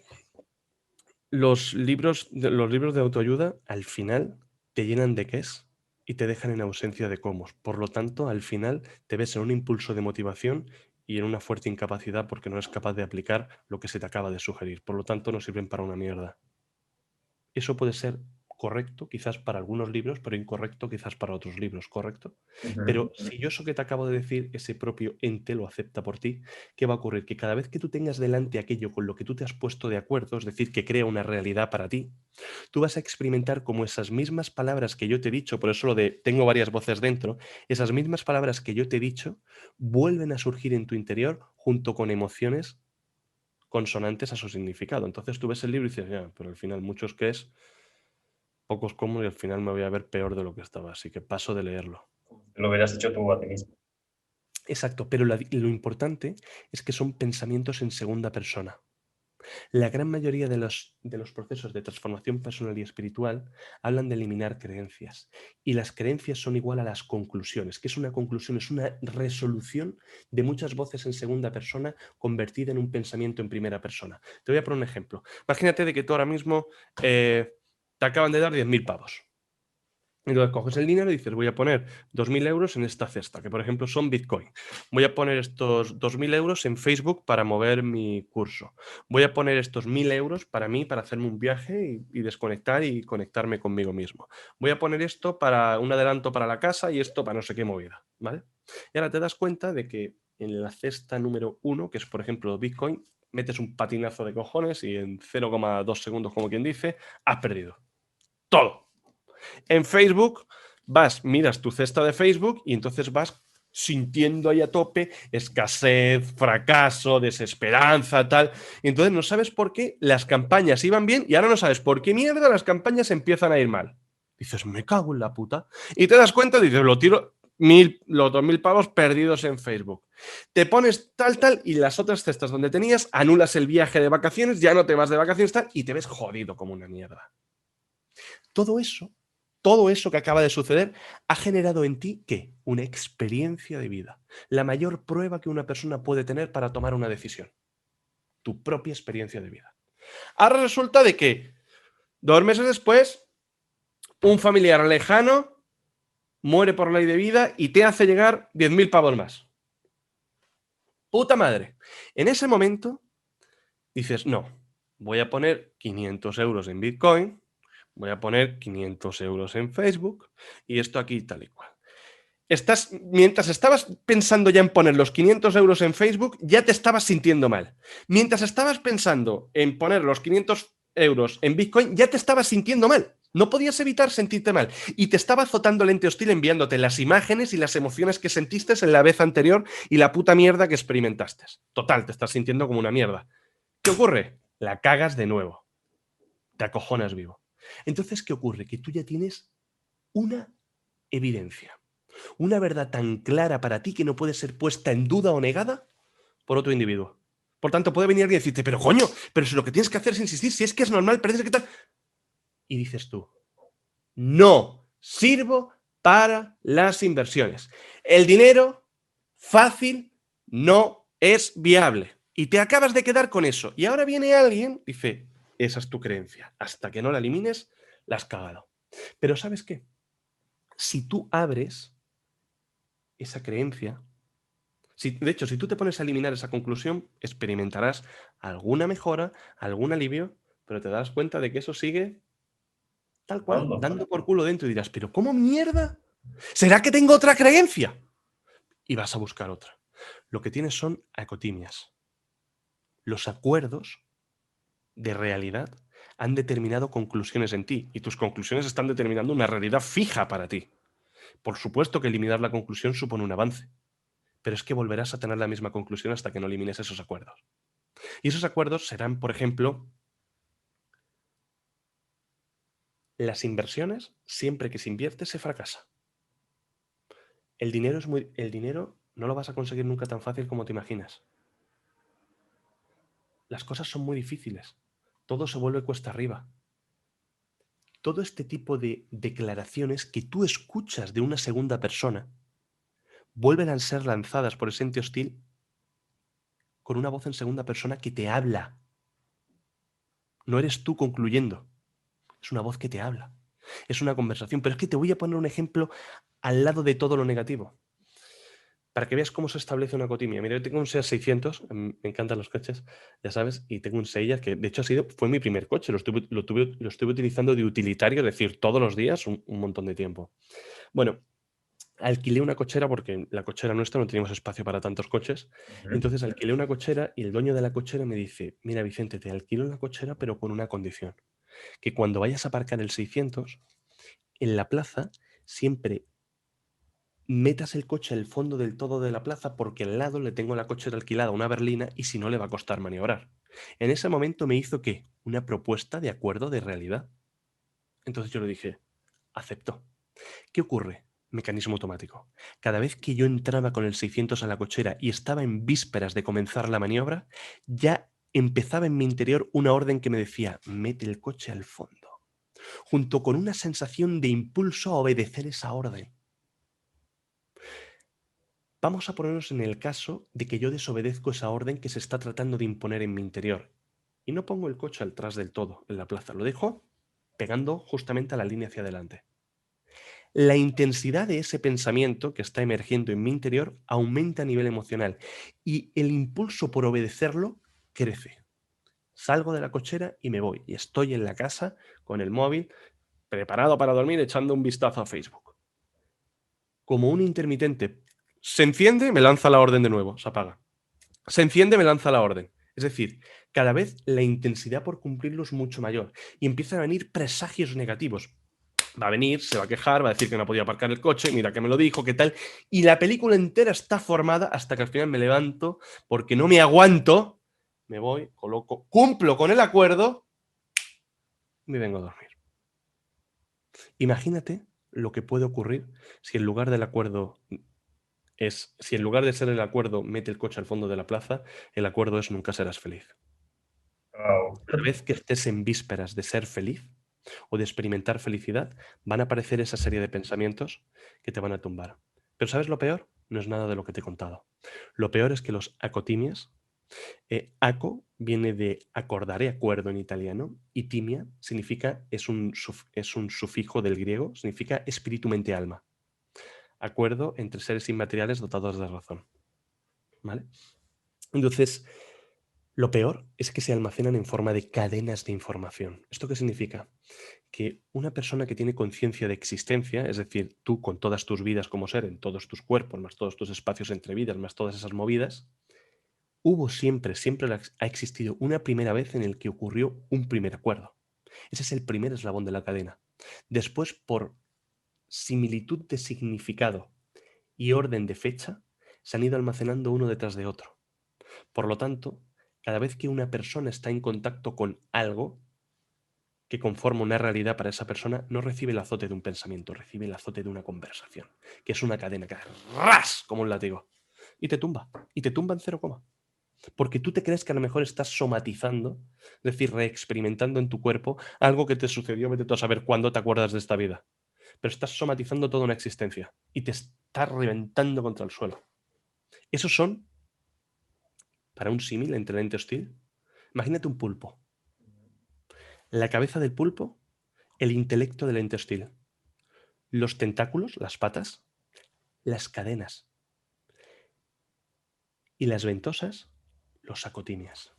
Los libros de autoayuda al final te llenan de qués y te dejan en ausencia de cómo. Por lo tanto, al final te ves en un impulso de motivación y en una fuerte incapacidad porque no eres capaz de aplicar lo que se te acaba de sugerir. Por lo tanto, no sirven para una mierda. Eso puede ser correcto quizás para algunos libros, pero incorrecto quizás para otros libros, ¿correcto? Pero si yo eso que te acabo de decir, ese propio ente lo acepta por ti, ¿qué va a ocurrir? Que cada vez que tú tengas delante aquello con lo que tú te has puesto de acuerdo, es decir, que crea una realidad para ti, tú vas a experimentar como esas mismas palabras que yo te he dicho, por eso lo de tengo varias voces dentro, esas mismas palabras que yo te he dicho vuelven a surgir en tu interior junto con emociones consonantes a su significado. Entonces tú ves el libro y dices, ya, pero al final muchos que es pocos como y al final me voy a ver peor de lo que estaba, así que paso de leerlo. Lo hubieras hecho tú a ti mismo. Exacto, pero lo importante es que son pensamientos en segunda persona. La gran mayoría de los procesos de transformación personal y espiritual hablan de eliminar creencias. Y las creencias son igual a las conclusiones. ¿Qué es una conclusión? Es una resolución de muchas voces en segunda persona convertida en un pensamiento en primera persona. Te voy a poner un ejemplo. Imagínate de que tú ahora mismo te acaban de dar 10.000 pavos. Y entonces coges el dinero y dices, voy a poner 2.000 euros en esta cesta, que por ejemplo son Bitcoin. Voy a poner estos 2.000 euros en Facebook para mover mi curso. Voy a poner estos 1.000 euros para mí, para hacerme un viaje y desconectar y conectarme conmigo mismo. Voy a poner esto para un adelanto para la casa y esto para no sé qué movida, ¿vale? Y ahora te das cuenta de que en la cesta número 1, que es por ejemplo Bitcoin, metes un patinazo de cojones y en 0,2 segundos, como quien dice, has perdido todo. En Facebook miras tu cesta de Facebook y entonces vas sintiendo ahí a tope escasez, fracaso, desesperanza, tal. Y entonces no sabes por qué las campañas iban bien y ahora no sabes por qué mierda las campañas empiezan a ir mal. Dices, me cago en la puta. Y te das cuenta, dices, lo tiro los 2.000 pavos perdidos en Facebook. Te pones tal y las otras cestas donde tenías, anulas el viaje de vacaciones, ya no te vas de vacaciones tal y te ves jodido como una mierda. Todo eso que acaba de suceder ha generado en ti, ¿qué? Una experiencia de vida. La mayor prueba que una persona puede tener para tomar una decisión. Tu propia experiencia de vida. Ahora resulta de que 2 meses después, un familiar lejano muere por ley de vida y te hace llegar 10.000 pavos más. Puta madre. En ese momento dices, no, voy a poner 500 euros en Bitcoin, voy a poner 500 euros en Facebook y esto aquí tal y cual. Mientras estabas pensando ya en poner los 500 euros en Facebook, ya te estabas sintiendo mal. Mientras estabas pensando en poner los 500 euros en Bitcoin, ya te estabas sintiendo mal. No podías evitar sentirte mal. Y te estaba azotando el ente hostil enviándote las imágenes y las emociones que sentiste en la vez anterior y la puta mierda que experimentaste. Total, te estás sintiendo como una mierda. ¿Qué ocurre? La cagas de nuevo. Te acojonas vivo. Entonces, ¿qué ocurre? Que tú ya tienes una evidencia. Una verdad tan clara para ti que no puede ser puesta en duda o negada por otro individuo. Por tanto, puede venir alguien y decirte, pero coño, pero si lo que tienes que hacer es insistir, si es que es normal, parece que tal. Y dices tú, no sirvo para las inversiones. El dinero fácil no es viable. Y te acabas de quedar con eso. Y ahora viene alguien, dice, esa es tu creencia. Hasta que no la elimines, la has cagado. Pero ¿sabes qué? Si tú abres esa creencia, de hecho, si tú te pones a eliminar esa conclusión, experimentarás alguna mejora, algún alivio, pero te darás cuenta de que eso sigue tal cual, Ando. dando por culo dentro y dirás, pero ¿cómo mierda? ¿Será que tengo otra creencia? Y vas a buscar otra. Lo que tienes son acotimias. Los acuerdos de realidad han determinado conclusiones en ti y tus conclusiones están determinando una realidad fija para ti. Por supuesto que eliminar la conclusión supone un avance, pero es que volverás a tener la misma conclusión hasta que no elimines esos acuerdos. Y esos acuerdos serán, por ejemplo, las inversiones, siempre que se invierte, se fracasa. El dinero no lo vas a conseguir nunca tan fácil como te imaginas. Las cosas son muy difíciles. Todo se vuelve cuesta arriba. Todo este tipo de declaraciones que tú escuchas de una segunda persona vuelven a ser lanzadas por ese ente hostil con una voz en segunda persona que te habla. no eres tú concluyendo. Es una voz que te habla. Es una conversación. Pero es que te voy a poner un ejemplo al lado de todo lo negativo, para que veas cómo se establece una acotimia. Mira, yo tengo un SEAT 600, me encantan los coches, ya sabes, y tengo un Seiya que de hecho fue mi primer coche, lo estuve utilizando de utilitario, es decir, todos los días, un montón de tiempo. Bueno, alquilé una cochera porque la cochera nuestra no teníamos espacio para tantos coches. Entonces alquilé una cochera y el dueño de la cochera me dice, mira Vicente, te alquilo la cochera pero con una condición, que cuando vayas a aparcar el 600, en la plaza siempre metas el coche al fondo del todo de la plaza porque al lado le tengo la cochera alquilada a una berlina y si no le va a costar maniobrar. En ese momento me hizo ¿qué? Una propuesta de acuerdo de realidad. Entonces yo le dije, acepto. ¿Qué ocurre? Mecanismo automático. Cada vez que yo entraba con el 600 a la cochera y estaba en vísperas de comenzar la maniobra, ya empezaba en mi interior una orden que me decía, mete el coche al fondo, junto con una sensación de impulso a obedecer esa orden. Vamos a ponernos en el caso de que yo desobedezco esa orden que se está tratando de imponer en mi interior y no pongo el coche atrás del todo en la plaza, lo dejo pegando justamente a la línea hacia adelante. La intensidad de ese pensamiento que está emergiendo en mi interior aumenta a nivel emocional y el impulso por obedecerlo crece. Salgo de la cochera y me voy y estoy en la casa con el móvil preparado para dormir echando un vistazo a Facebook. Como un intermitente se enciende, me lanza la orden de nuevo, se apaga. Se enciende, me lanza la orden. Es decir, cada vez la intensidad por cumplirlo es mucho mayor y empiezan a venir presagios negativos. Va a venir, se va a quejar, va a decir que no podía aparcar el coche, mira que me lo dijo, qué tal. Y la película entera está formada hasta que al final me levanto porque no me aguanto, me voy, coloco, cumplo con el acuerdo y me vengo a dormir. Imagínate lo que puede ocurrir si en lugar del acuerdo si en lugar de ser el acuerdo mete el coche al fondo de la plaza, el acuerdo es nunca serás feliz. Wow. Cada vez que estés en vísperas de ser feliz o de experimentar felicidad, van a aparecer esa serie de pensamientos que te van a tumbar. Pero ¿sabes lo peor? No es nada de lo que te he contado. Lo peor es que los acotimias, aco viene de acordare, acuerdo en italiano, y timia significa, es un sufijo del griego, significa espíritu, mente, alma. Acuerdo entre seres inmateriales dotados de razón. ¿Vale? Entonces, lo peor es que se almacenan en forma de cadenas de información. ¿Esto qué significa? Que una persona que tiene conciencia de existencia, es decir, tú con todas tus vidas como ser, en todos tus cuerpos, más todos tus espacios entre vidas, más todas esas movidas, hubo siempre ha existido una primera vez en el que ocurrió un primer acuerdo. Ese es el primer eslabón de la cadena. Después, por similitud de significado y orden de fecha, se han ido almacenando uno detrás de otro. Por lo tanto, cada vez que una persona está en contacto con algo que conforma una realidad para esa persona, no recibe el azote de un pensamiento, recibe el azote de una conversación, que es una cadena que hace ras como un látigo y te tumba en cero coma. Porque tú te crees que a lo mejor estás somatizando, es decir, reexperimentando en tu cuerpo algo que te sucedió, vete tú a saber cuándo te acuerdas de esta vida. Pero estás somatizando toda una existencia y te estás reventando contra el suelo. Esos son, para un símil entre el ente hostil, imagínate un pulpo. La cabeza del pulpo, el intelecto del ente hostil. Los tentáculos, las patas, las cadenas. Y las ventosas, los acotimias.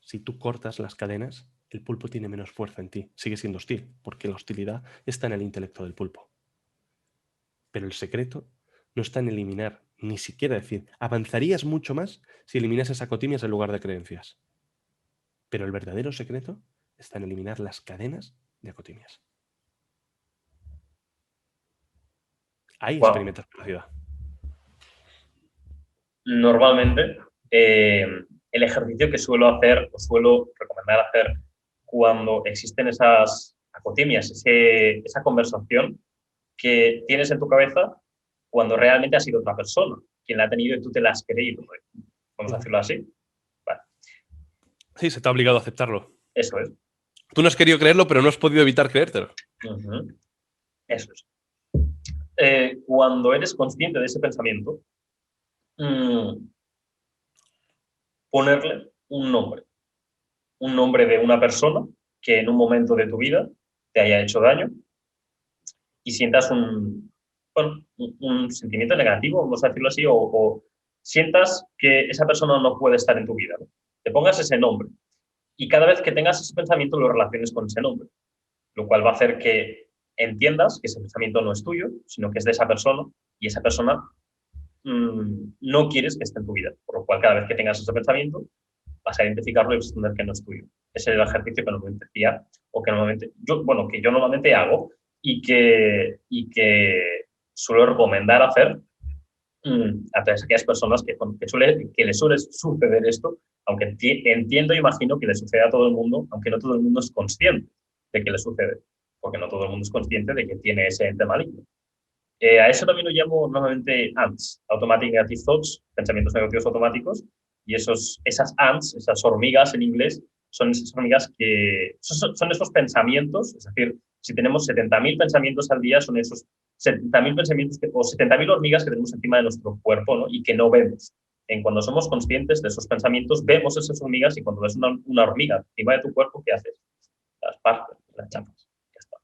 Si tú cortas las cadenas, el pulpo tiene menos fuerza en ti. Sigue siendo hostil, porque la hostilidad está en el intelecto del pulpo. Pero el secreto no está en eliminar, ni siquiera decir, avanzarías mucho más si eliminas acotimias en lugar de creencias. Pero el verdadero secreto está en eliminar las cadenas de acotimias. Ahí Wow. experimentas felicidad. Normalmente, el ejercicio que suelo hacer o suelo recomendar hacer cuando existen esas acotimias, esa conversación que tienes en tu cabeza cuando realmente ha sido otra persona quien la ha tenido y tú te la has creído. Vamos a decirlo así. Vale. Sí, se te ha obligado a aceptarlo. Eso es. Tú no has querido creerlo, pero no has podido evitar creértelo. Eso es. Cuando eres consciente de ese pensamiento, ponerle un nombre. un nombre de una persona que en un momento de tu vida te haya hecho daño y sientas bueno, un sentimiento negativo, vamos a decirlo así, o sientas que esa persona no puede estar en tu vida, ¿no? Te pongas ese nombre y cada vez que tengas ese pensamiento lo relaciones con ese nombre, lo cual va a hacer que entiendas que ese pensamiento no es tuyo, sino que es de esa persona y esa persona no quieres que esté en tu vida, por lo cual cada vez que tengas ese pensamiento vas a identificarlo y vas a entender que no es tuyo. Ese es el ejercicio que normalmente hacía o que normalmente que yo normalmente hago y que suelo recomendar hacer a todas aquellas personas que les suele suceder esto, aunque entiendo e imagino que le sucede a todo el mundo, aunque no todo el mundo es consciente de que le sucede, porque no todo el mundo es consciente de que tiene ese ente maligno. A eso también lo llamo normalmente ANTs, Automatic Negative Thoughts, pensamientos negativos automáticos, y esas ANTs, esas hormigas en inglés, son esas hormigas que son esos pensamientos, es decir, si tenemos 70.000 pensamientos al día, son esos 70.000 pensamientos o 70.000 hormigas que tenemos encima de nuestro cuerpo, ¿no? Y que no vemos. Cuando somos conscientes de esos pensamientos, vemos esas hormigas y cuando ves una hormiga encima de tu cuerpo, ¿qué haces? Las partes, las chapas, ya está.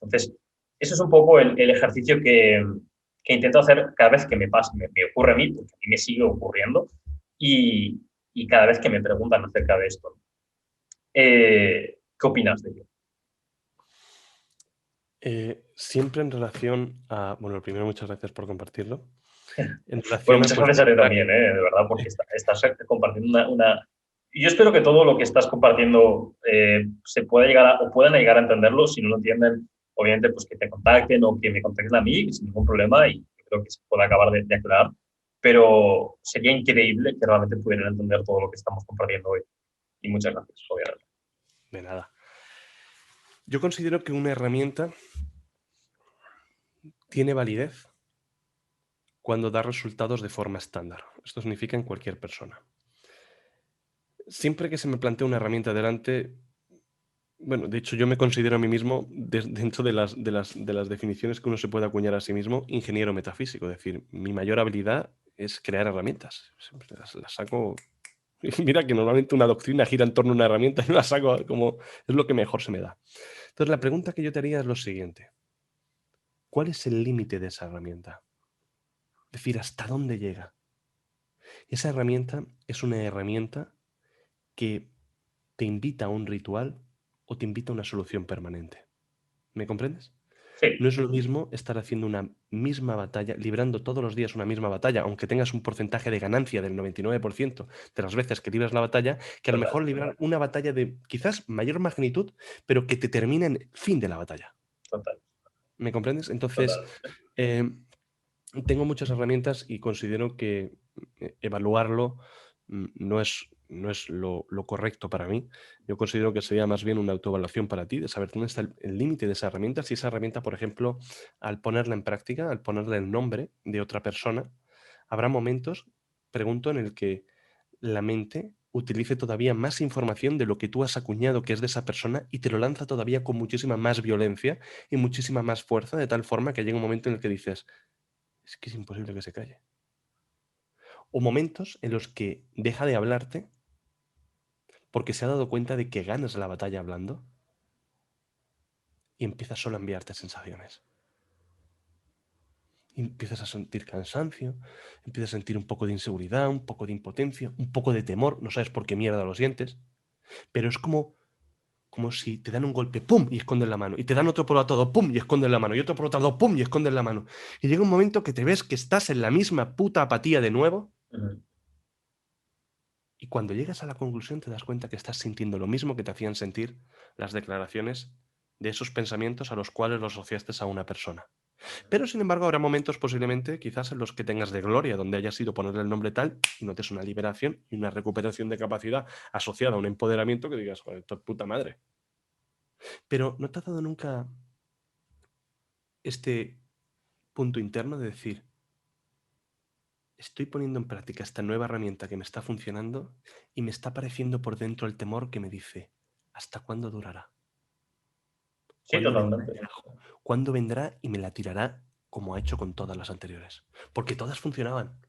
Entonces, eso es un poco el ejercicio que intento hacer cada vez que me pasa, me ocurre a mí, porque a mí me sigue ocurriendo, y cada vez que me preguntan acerca de esto. ¿Qué opinas de ello? Siempre en relación a... Bueno, lo primero, muchas gracias por compartirlo. En Bueno, relación a... muchas gracias a ti también, de verdad, porque estás compartiendo una... Y yo espero que todo lo que estás compartiendo se pueda llegar o puedan llegar a entenderlo. Si no lo entienden, obviamente, pues que te contacten o que me contacten a mí sin ningún problema y creo que se pueda acabar de aclarar. Pero sería increíble que realmente pudieran entender todo lo que estamos compartiendo hoy. Y muchas gracias, obviamente. De nada. Yo considero que una herramienta tiene validez cuando da resultados de forma estándar. Esto significa en cualquier persona. Siempre que se me plantea una herramienta delante, bueno, de hecho yo me considero a mí mismo, dentro de las definiciones que uno se puede acuñar a sí mismo, ingeniero metafísico. Es decir, mi mayor habilidad es crear herramientas. Siempre las saco... Mira que normalmente una doctrina gira en torno a una herramienta y la saco como es lo que mejor se me da. Entonces la pregunta que yo te haría es lo siguiente. ¿Cuál es el límite de esa herramienta? Es decir, ¿hasta dónde llega? Esa herramienta es una herramienta que te invita a un ritual o te invita a una solución permanente. ¿Me comprendes? Sí, No es lo mismo estar haciendo una misma batalla, librando todos los días una misma batalla, aunque tengas un porcentaje de ganancia del 99% de las veces que libras la batalla, que a lo mejor librar una batalla de quizás mayor magnitud, pero que te termine en el fin de la batalla. total. ¿Me comprendes? Entonces, Total. tengo muchas herramientas y considero que evaluarlo no es lo correcto para mí. Yo considero que sería más bien una autoevaluación para ti, de saber dónde está el límite de esa herramienta. Si esa herramienta, por ejemplo, al ponerla en práctica, al ponerle el nombre de otra persona, habrá momentos, pregunto, en el que la mente utilice todavía más información de lo que tú has acuñado que es de esa persona y te lo lanza todavía con muchísima más violencia y muchísima más fuerza, de tal forma que llega un momento en el que dices, es que es imposible que se calle. O momentos en los que deja de hablarte porque se ha dado cuenta de que ganas la batalla hablando y empieza solo a enviarte sensaciones. Y empiezas a sentir cansancio, empiezas a sentir un poco de inseguridad, un poco de impotencia, un poco de temor, no sabes por qué mierda lo sientes, pero es como si te dan un golpe, ¡pum! Y escondes la mano. Y te dan otro por otro lado, ¡pum! Y escondes la mano. Y otro por otro lado, ¡pum! Y escondes la mano. Y llega un momento que te ves que estás en la misma puta apatía de nuevo. Y cuando llegas a la conclusión te das cuenta que estás sintiendo lo mismo que te hacían sentir las declaraciones de esos pensamientos a los cuales los asociaste a una persona. Pero sin embargo habrá momentos posiblemente quizás en los que tengas de gloria, donde hayas ido ponerle el nombre tal y notes una liberación y una recuperación de capacidad asociada a un empoderamiento que digas, joder, esto es puta madre. Pero ¿no te ha dado nunca este punto interno de decir, estoy poniendo en práctica esta nueva herramienta que me está funcionando y me está apareciendo por dentro el temor que me dice, ¿hasta cuándo durará? Sí, totalmente. ¿Cuándo vendrá y me la tirará como ha hecho con todas las anteriores? Porque todas funcionaban.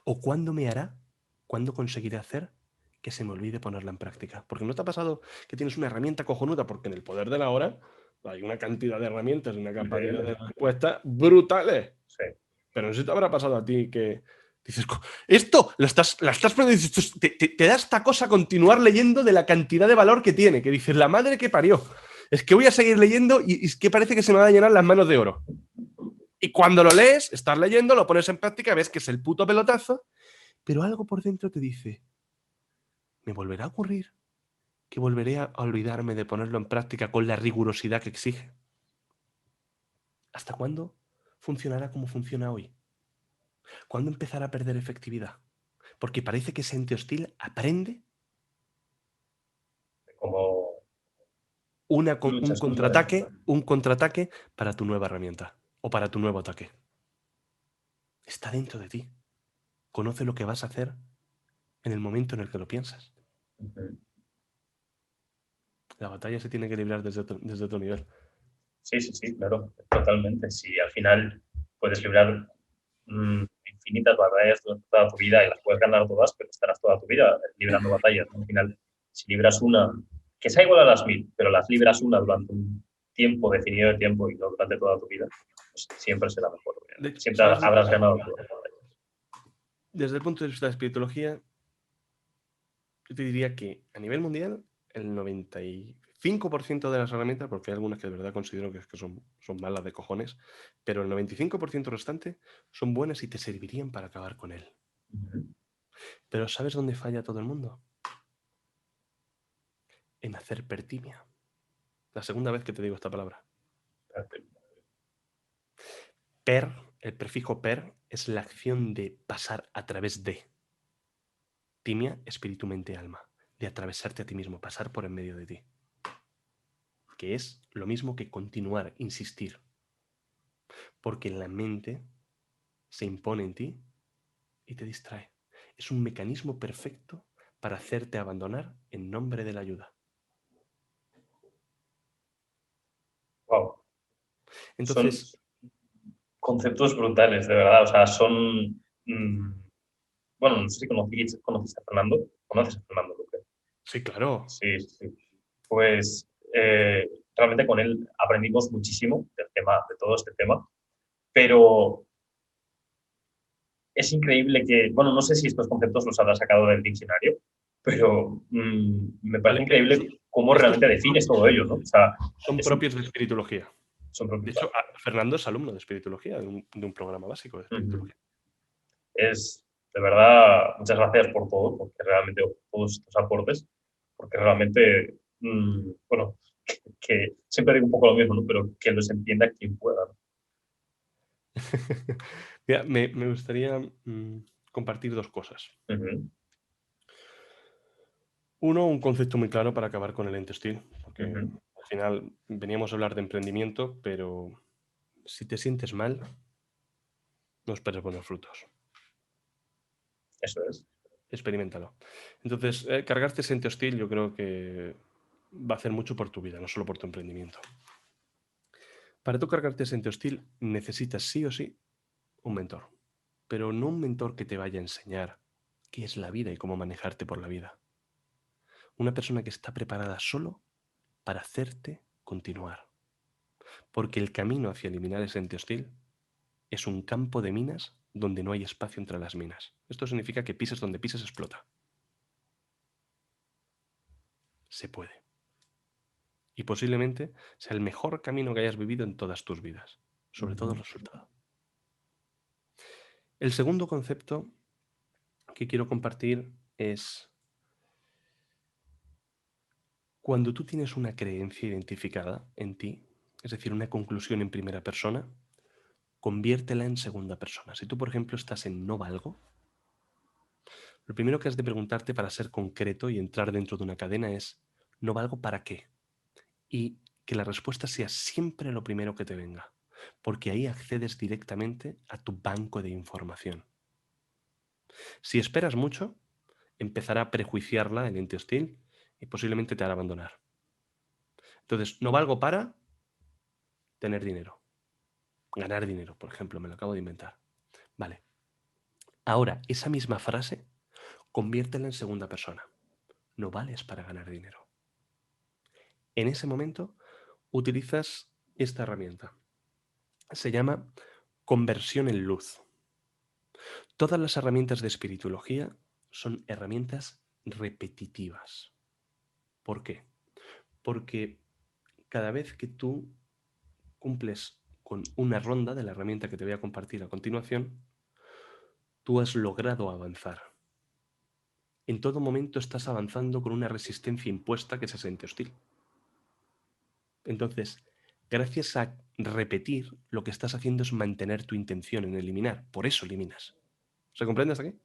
¿O cuándo me hará, cuándo conseguiré hacer que se me olvide ponerla en práctica. Porque ¿no te ha pasado que tienes una herramienta cojonuda? Porque en el poder de la hora hay una cantidad de herramientas y una capacidad de respuesta brutales. Sí. Pero no sé si te habrá pasado a ti que dices, esto la estás poniendo y dices, te da esta cosa continuar leyendo de la cantidad de valor que tiene, que dices, la madre que parió. Es que voy a seguir leyendo y es que parece que se me van a llenar las manos de oro. Y cuando lo lees, estás leyendo, lo pones en práctica, ves que es el puto pelotazo, pero algo por dentro te dice, ¿me volverá a ocurrir que volveré a olvidarme de ponerlo en práctica con la rigurosidad que exige? ¿Hasta cuándo funcionará como funciona hoy? ¿Cuándo empezará a perder efectividad? Porque parece que ese ente hostil aprende Como un luchas contra contraataque, él. un contraataque para tu nueva herramienta o para tu nuevo ataque. Está dentro de ti. Conoce lo que vas a hacer en el momento en el que lo piensas. Ujú. La batalla se tiene que librar desde tu nivel. Sí, claro, totalmente. Si al final puedes librar infinitas batallas durante toda tu vida y las puedes ganar todas, pero estarás toda tu vida librando batallas, ¿no? Al final, si libras una, que sea igual a las 1000, pero las libras una durante un tiempo definido de tiempo y no durante toda tu vida, pues siempre será mejor. Siempre ¿Sabes? habrás ganado todas las batallas. Desde el punto de vista de la espiritualogía, yo te diría que a nivel mundial, el 95% de las herramientas, porque hay algunas que de verdad considero que son malas de cojones, pero el 95% restante son buenas y te servirían para acabar con él. Ujú. Pero ¿sabes dónde falla todo el mundo? En hacer pertimia. La segunda vez que te digo esta palabra. Per, el prefijo per, es la acción de pasar a través de. Timia, espíritu, mente, alma. De atravesarte a ti mismo, pasar por en medio de ti. Que es lo mismo que continuar, insistir. Porque la mente se impone en ti y te distrae. Es un mecanismo perfecto para hacerte abandonar en nombre de la ayuda. Wow. Son Entonces, conceptos brutales, de verdad. O sea, son. Bueno, no sé si conociste a Fernando. ¿Conoces a Fernando Luque? sí, claro. Sí. Pues realmente con él aprendimos muchísimo del tema, de todo este tema, pero es increíble que, bueno, no sé si estos conceptos los habrás sacado del diccionario, pero me parece Vale, increíble cómo estos realmente defines todo ello, ¿no? O sea, son es un, propios de espiritología. son De hecho, Fernando es alumno de espiritología, de un programa básico de espiritología. Es, de verdad, muchas gracias por todo, porque realmente todos estos aportes, porque realmente, bueno, que siempre digo un poco lo mismo, ¿no? Pero que los entienda quien pueda, ¿no? Mira, me gustaría compartir dos cosas. Ujú, Uno, un concepto muy claro para acabar con el ente hostil, porque ujú. al final veníamos a hablar de emprendimiento, pero si te sientes mal, no esperes buenos frutos. Eso es. Experiméntalo. Entonces, cargarte ese ente hostil yo creo que va a hacer mucho por tu vida, no solo por tu emprendimiento. Para tú cargarte ese ente hostil necesitas sí o sí un mentor, pero no un mentor que te vaya a enseñar qué es la vida y cómo manejarte por la vida. Una persona que está preparada solo para hacerte continuar. Porque el camino hacia eliminar ese ente hostil es un campo de minas donde no hay espacio entre las minas. Esto significa que pises donde pises explota. Se puede. Y posiblemente sea el mejor camino que hayas vivido en todas tus vidas. Sobre todo el resultado. El segundo concepto que quiero compartir es cuando tú tienes una creencia identificada en ti, es decir, una conclusión en primera persona, conviértela en segunda persona. Si tú, por ejemplo, estás en no valgo, lo primero que has de preguntarte para ser concreto y entrar dentro de una cadena es ¿no valgo para qué? Y que la respuesta sea siempre lo primero que te venga, porque ahí accedes directamente a tu banco de información. Si esperas mucho, empezará a prejuiciarla el ente hostil y posiblemente te hará abandonar. Entonces, no valgo para tener dinero. Ganar dinero, por ejemplo, me lo acabo de inventar. Vale. Ahora, esa misma frase, conviértela en segunda persona. no vales para ganar dinero. En ese momento utilizas esta herramienta. Se llama conversión en luz. Todas las herramientas de espiritología son herramientas repetitivas. ¿Por qué? Porque cada vez que tú cumples con una ronda de la herramienta que te voy a compartir a continuación, tú has logrado avanzar. En todo momento estás avanzando con una resistencia impuesta que se siente hostil. Entonces, gracias a repetir, lo que estás haciendo es mantener tu intención en eliminar. Por eso eliminas. ¿Se comprende hasta aquí?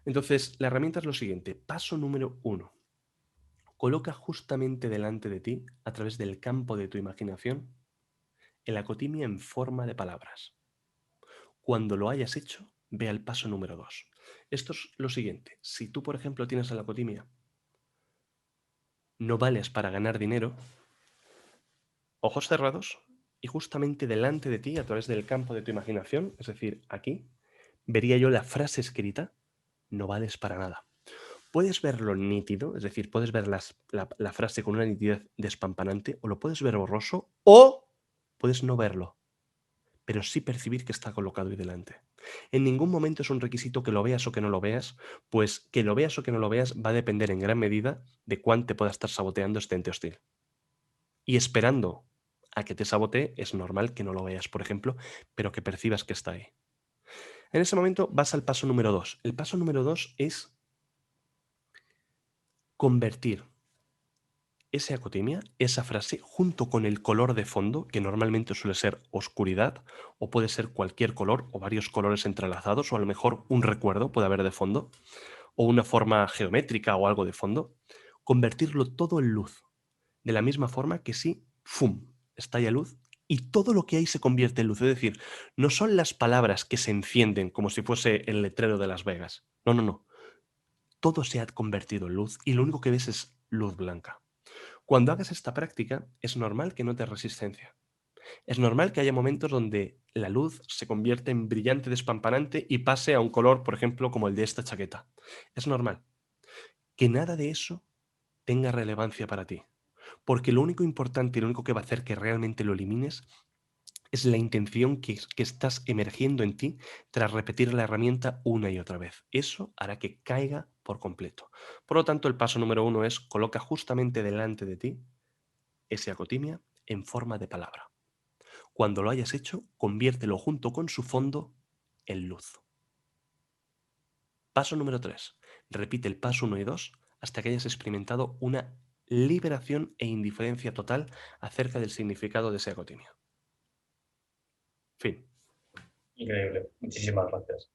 Entonces, la herramienta es lo siguiente. Paso número 1. Coloca justamente delante de ti, a través del campo de tu imaginación, el acotimia en forma de palabras. Cuando lo hayas hecho, ve al paso número 2. Esto es lo siguiente. Si tú, por ejemplo, tienes a la acotimia, no vales para ganar dinero, ojos cerrados, y justamente delante de ti, a través del campo de tu imaginación, es decir, aquí, vería yo la frase escrita, no vales para nada. Puedes verlo nítido, es decir, puedes ver la frase con una nitidez despampanante, o lo puedes ver borroso, o puedes no verlo, pero sí percibir que está colocado ahí delante. En ningún momento es un requisito que lo veas o que no lo veas, pues que lo veas o que no lo veas va a depender en gran medida de cuánto te pueda estar saboteando este ente hostil. Y esperando a que te sabotee, es normal que no lo veas, por ejemplo, pero que percibas que está ahí. En ese momento vas al paso número 2. El paso número 2 es convertir esa acotimia, esa frase, junto con el color de fondo, que normalmente suele ser oscuridad, o puede ser cualquier color, o varios colores entrelazados, o a lo mejor un recuerdo puede haber de fondo, o una forma geométrica o algo de fondo, convertirlo todo en luz. De la misma forma que si, ¡fum!, estalla luz y todo lo que hay se convierte en luz. Es decir, no son las palabras que se encienden como si fuese el letrero de Las Vegas. No, no, no. Todo se ha convertido en luz y lo único que ves es luz blanca. Cuando hagas esta práctica, es normal que notes resistencia. Es normal que haya momentos donde la luz se convierte en brillante, despampanante y pase a un color, por ejemplo, como el de esta chaqueta. Es normal. Que nada de eso tenga relevancia para ti. Porque lo único importante y lo único que va a hacer que realmente lo elimines es la intención que estás emergiendo en ti tras repetir la herramienta una y otra vez. Eso hará que caiga por completo. Por lo tanto, el paso número 1 es coloca justamente delante de ti ese acotimia en forma de palabra. Cuando lo hayas hecho, conviértelo junto con su fondo en luz. Paso número 3. Repite el paso 1 y 2 hasta que hayas experimentado una liberación e indiferencia total acerca del significado de esa acotimia. Fin. Increíble. Muchísimas gracias.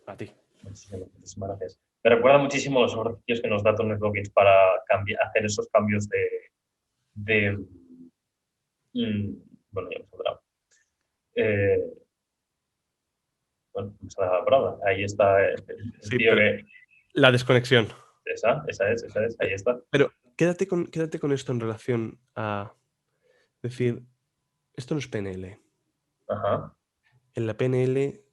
A ti. Muchísimas gracias. Me recuerda muchísimo los ejercicios que nos da Tony Robbins para hacer esos cambios de bueno, ya me saldrá. Bueno, me saldrá la palabra. Ahí está el Sí, tío pero que... la desconexión. Esa es, ahí está. Pero quédate con esto en relación a decir, esto no es PNL. Ajá. En la PNL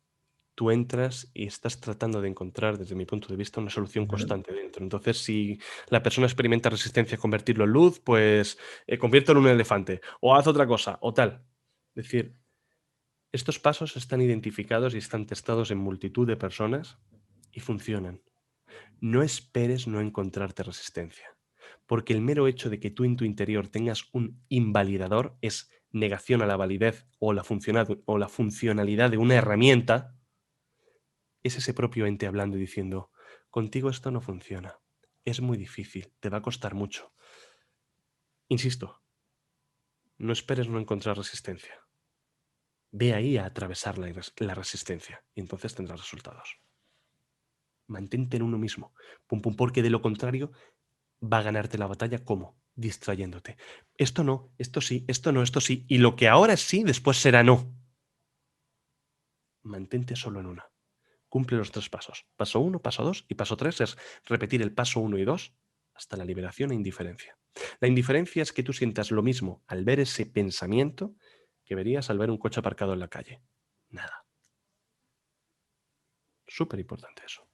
tú entras y estás tratando de encontrar, desde mi punto de vista, una solución constante dentro. Entonces, si la persona experimenta resistencia a convertirlo en luz, pues conviértelo en un elefante, o haz otra cosa, o tal. Es decir, estos pasos están identificados y están testados en multitud de personas y funcionan. No esperes no encontrarte resistencia, porque el mero hecho de que tú en tu interior tengas un invalidador es negación a la validez o la funcionalidad de una herramienta. Es ese propio ente hablando y diciendo, contigo esto no funciona, es muy difícil, te va a costar mucho. Insisto, no esperes no encontrar resistencia. Ve ahí a atravesar la resistencia y entonces tendrás resultados. Mantente en uno mismo, pum, pum, porque de lo contrario va a ganarte la batalla. ¿Cómo? Distrayéndote. Esto no, esto sí, esto no, esto sí. Y lo que ahora es sí, después será no. Mantente solo en una. Cumple los 3 pasos. Paso 1, paso 2 y paso 3 es repetir el paso 1 y 2 hasta la liberación e indiferencia. La indiferencia es que tú sientas lo mismo al ver ese pensamiento que verías al ver un coche aparcado en la calle. Nada. Súper importante eso.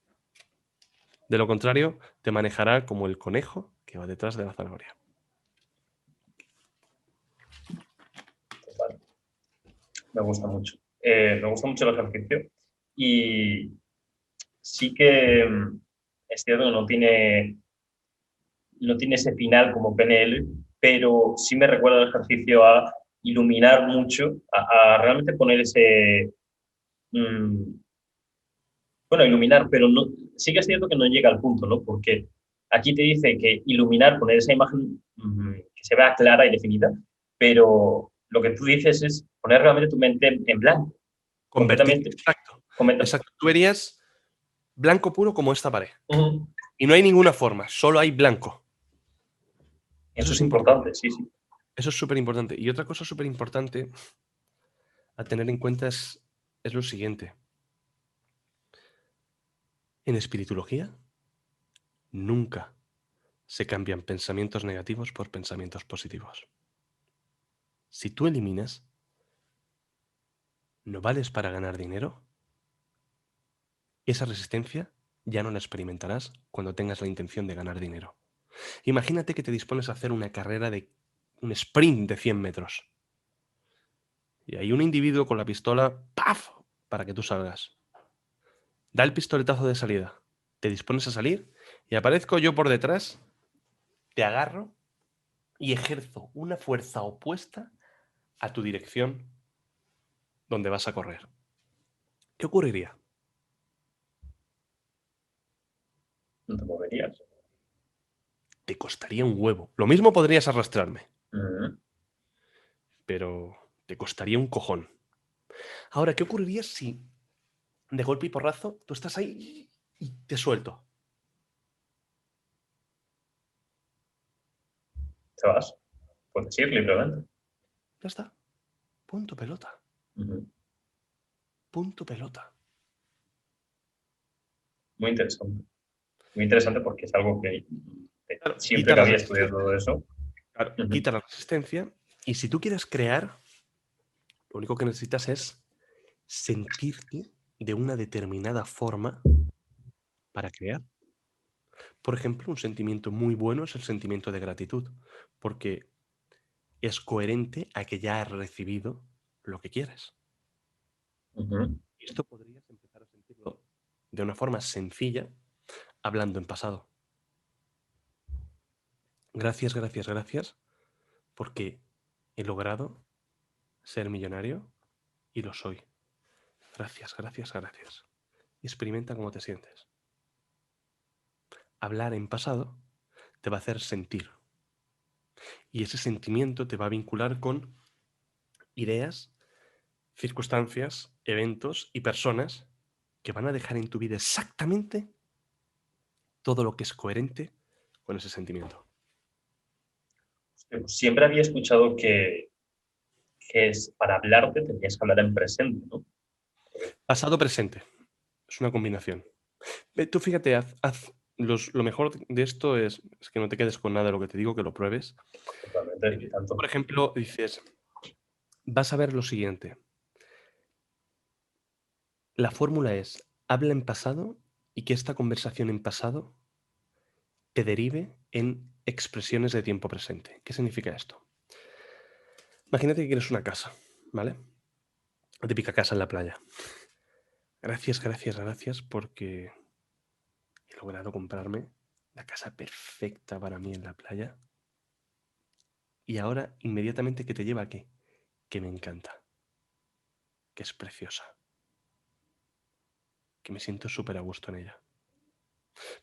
De lo contrario, te manejará como el conejo que va detrás de la zanahoria. Total. Me gusta mucho. Me gusta mucho el ejercicio y sí que es cierto que no tiene ese final como PNL, pero sí me recuerda el ejercicio a iluminar mucho, a realmente poner ese... bueno, iluminar, pero no, sí que es cierto que no llega al punto, ¿no? Porque aquí te dice que iluminar, poner esa imagen que se vea clara y definida, pero lo que tú dices es poner realmente tu mente en blanco, Convertir, completamente. exacto. Exacto. Tú verías blanco puro como esta pared. Uh-huh. Y no hay ninguna forma, solo hay blanco. Eso es importante, sí, sí. Eso es súper importante. Y otra cosa súper importante a tener en cuenta es lo siguiente. En espiritología nunca se cambian pensamientos negativos por pensamientos positivos. Si tú eliminas, no vales para ganar dinero, esa resistencia ya no la experimentarás cuando tengas la intención de ganar dinero. Imagínate que te dispones a hacer una carrera de un sprint de 100 metros. Y hay un individuo con la pistola, ¡paf!, para que tú salgas. Da el pistoletazo de salida. Te dispones a salir y aparezco yo por detrás, te agarro y ejerzo una fuerza opuesta a tu dirección donde vas a correr. ¿Qué ocurriría? No te moverías. Te costaría un huevo. Lo mismo podrías arrastrarme, Uh-huh. pero te costaría un cojón. Ahora, ¿qué ocurriría si de golpe y porrazo tú estás ahí y te suelto? ¿Te vas? Puedes ir libremente. Ya está. Punto pelota. Uh-huh. Punto pelota. Muy interesante. Muy interesante porque es algo que Claro, siempre quita que la había estudiado resistencia. todo eso. Claro, Uh-huh. quita la resistencia. Y si tú quieres crear, lo único que necesitas es sentirte de una determinada forma para crear. Por ejemplo, un sentimiento muy bueno es el sentimiento de gratitud, porque es coherente a que ya has recibido lo que quieres. Uh-huh. Y esto podrías empezar a sentirlo de una forma sencilla, hablando en pasado. Gracias, gracias, gracias, porque he logrado ser millonario y lo soy. Gracias, gracias, gracias. Y experimenta cómo te sientes. Hablar en pasado te va a hacer sentir. Y ese sentimiento te va a vincular con ideas, circunstancias, eventos y personas que van a dejar en tu vida exactamente todo lo que es coherente con ese sentimiento. Siempre había escuchado que es para hablarte tenías que hablar en presente, ¿no? Pasado presente. Es una combinación. Tú fíjate, lo mejor de esto es que no te quedes con nada de lo que te digo, que lo pruebes. Totalmente, y tanto. Por ejemplo, dices, vas a ver lo siguiente. La fórmula es, habla en pasado y que esta conversación en pasado te derive en expresiones de tiempo presente. ¿Qué significa esto? Imagínate que quieres una casa, ¿vale? La típica casa en la playa. Gracias, gracias, gracias porque he logrado comprarme la casa perfecta para mí en la playa. Y ahora, inmediatamente, ¿qué te lleva a qué? Que me encanta, que es preciosa, que me siento súper a gusto en ella.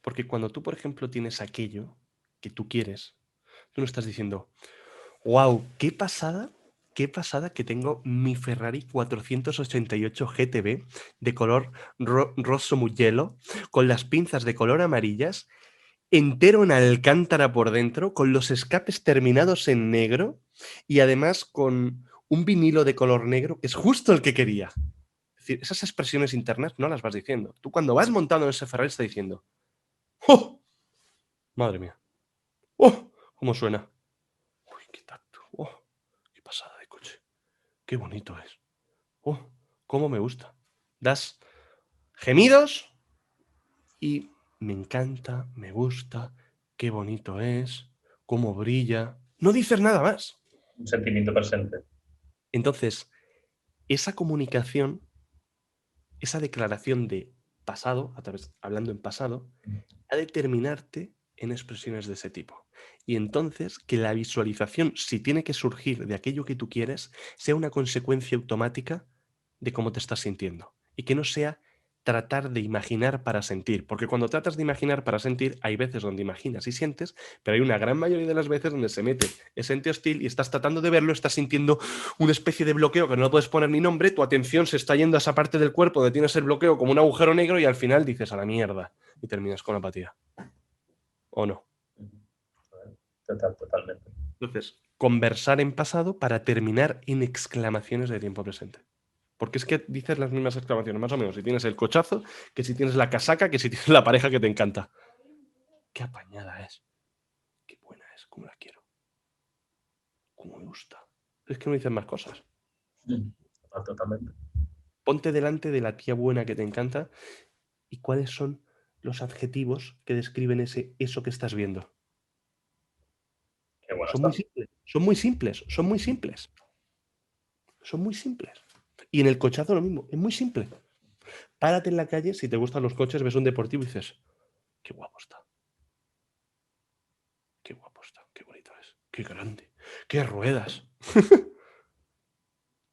Porque cuando tú, por ejemplo, tienes aquello que tú quieres, tú no estás diciendo, wow, qué pasada que tengo mi Ferrari 488 GTB de color rosso mugello, con las pinzas de color amarillas, entero en alcántara por dentro, con los escapes terminados en negro y además con un vinilo de color negro, que es justo el que quería. Es decir, esas expresiones internas no las vas diciendo. Tú cuando vas montando en ese Ferrari estás diciendo, ¡oh! Madre mía. ¡Oh! ¿Cómo suena? Uy, qué tacto. ¡Oh! Qué pasada de coche. Qué bonito es. ¡Oh! Cómo me gusta. Das gemidos y me encanta, me gusta, qué bonito es, cómo brilla. No dices nada más. Un sentimiento presente. Entonces, esa comunicación, esa declaración de pasado, hablando en pasado, ha de terminarte en expresiones de ese tipo. Y entonces que la visualización, si tiene que surgir de aquello que tú quieres, sea una consecuencia automática de cómo te estás sintiendo. Y que no sea tratar de imaginar para sentir. Porque cuando tratas de imaginar para sentir, hay veces donde imaginas y sientes, pero hay una gran mayoría de las veces donde se mete ese ente hostil y estás tratando de verlo, estás sintiendo una especie de bloqueo que no puedes poner ni nombre, tu atención se está yendo a esa parte del cuerpo donde tienes el bloqueo como un agujero negro y al final dices a la mierda y terminas con apatía. ¿O no? Totalmente. Entonces, conversar en pasado para terminar en exclamaciones de tiempo presente. Porque es que dices las mismas exclamaciones, más o menos. Si tienes el cochazo, que si tienes la casaca, que si tienes la pareja que te encanta. Qué apañada es. Qué buena es. Cómo la quiero. Cómo me gusta. Es que no dices más cosas. Totalmente. Ponte delante de la tía buena que te encanta y cuáles son los adjetivos que describen eso que estás viendo. Qué bueno Son está. muy simples. Son muy simples. Son muy simples. Son muy simples. Y en el cochazo lo mismo. Es muy simple. Párate en la calle, si te gustan los coches, ves un deportivo y dices, qué guapo está. Qué guapo está, qué bonito es. Qué grande. Qué ruedas.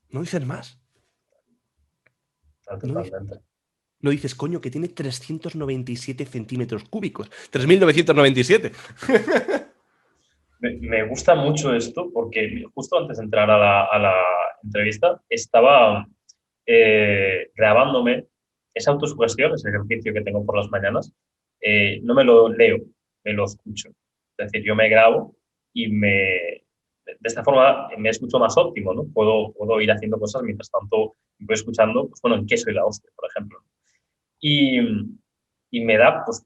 No dices más. No dices, Totalmente. no dices, coño, que tiene 397 centímetros cúbicos. 3.997. Me gusta mucho esto porque justo antes de entrar a la entrevista estaba grabándome esa autosugestión, ese ejercicio que tengo por las mañanas. No me lo leo, me lo escucho. Es decir, yo me grabo y de esta forma me escucho más óptimo, ¿no? Puedo ir haciendo cosas mientras tanto me voy escuchando, pues bueno, en qué soy la hostia, por ejemplo. Y, y me da pues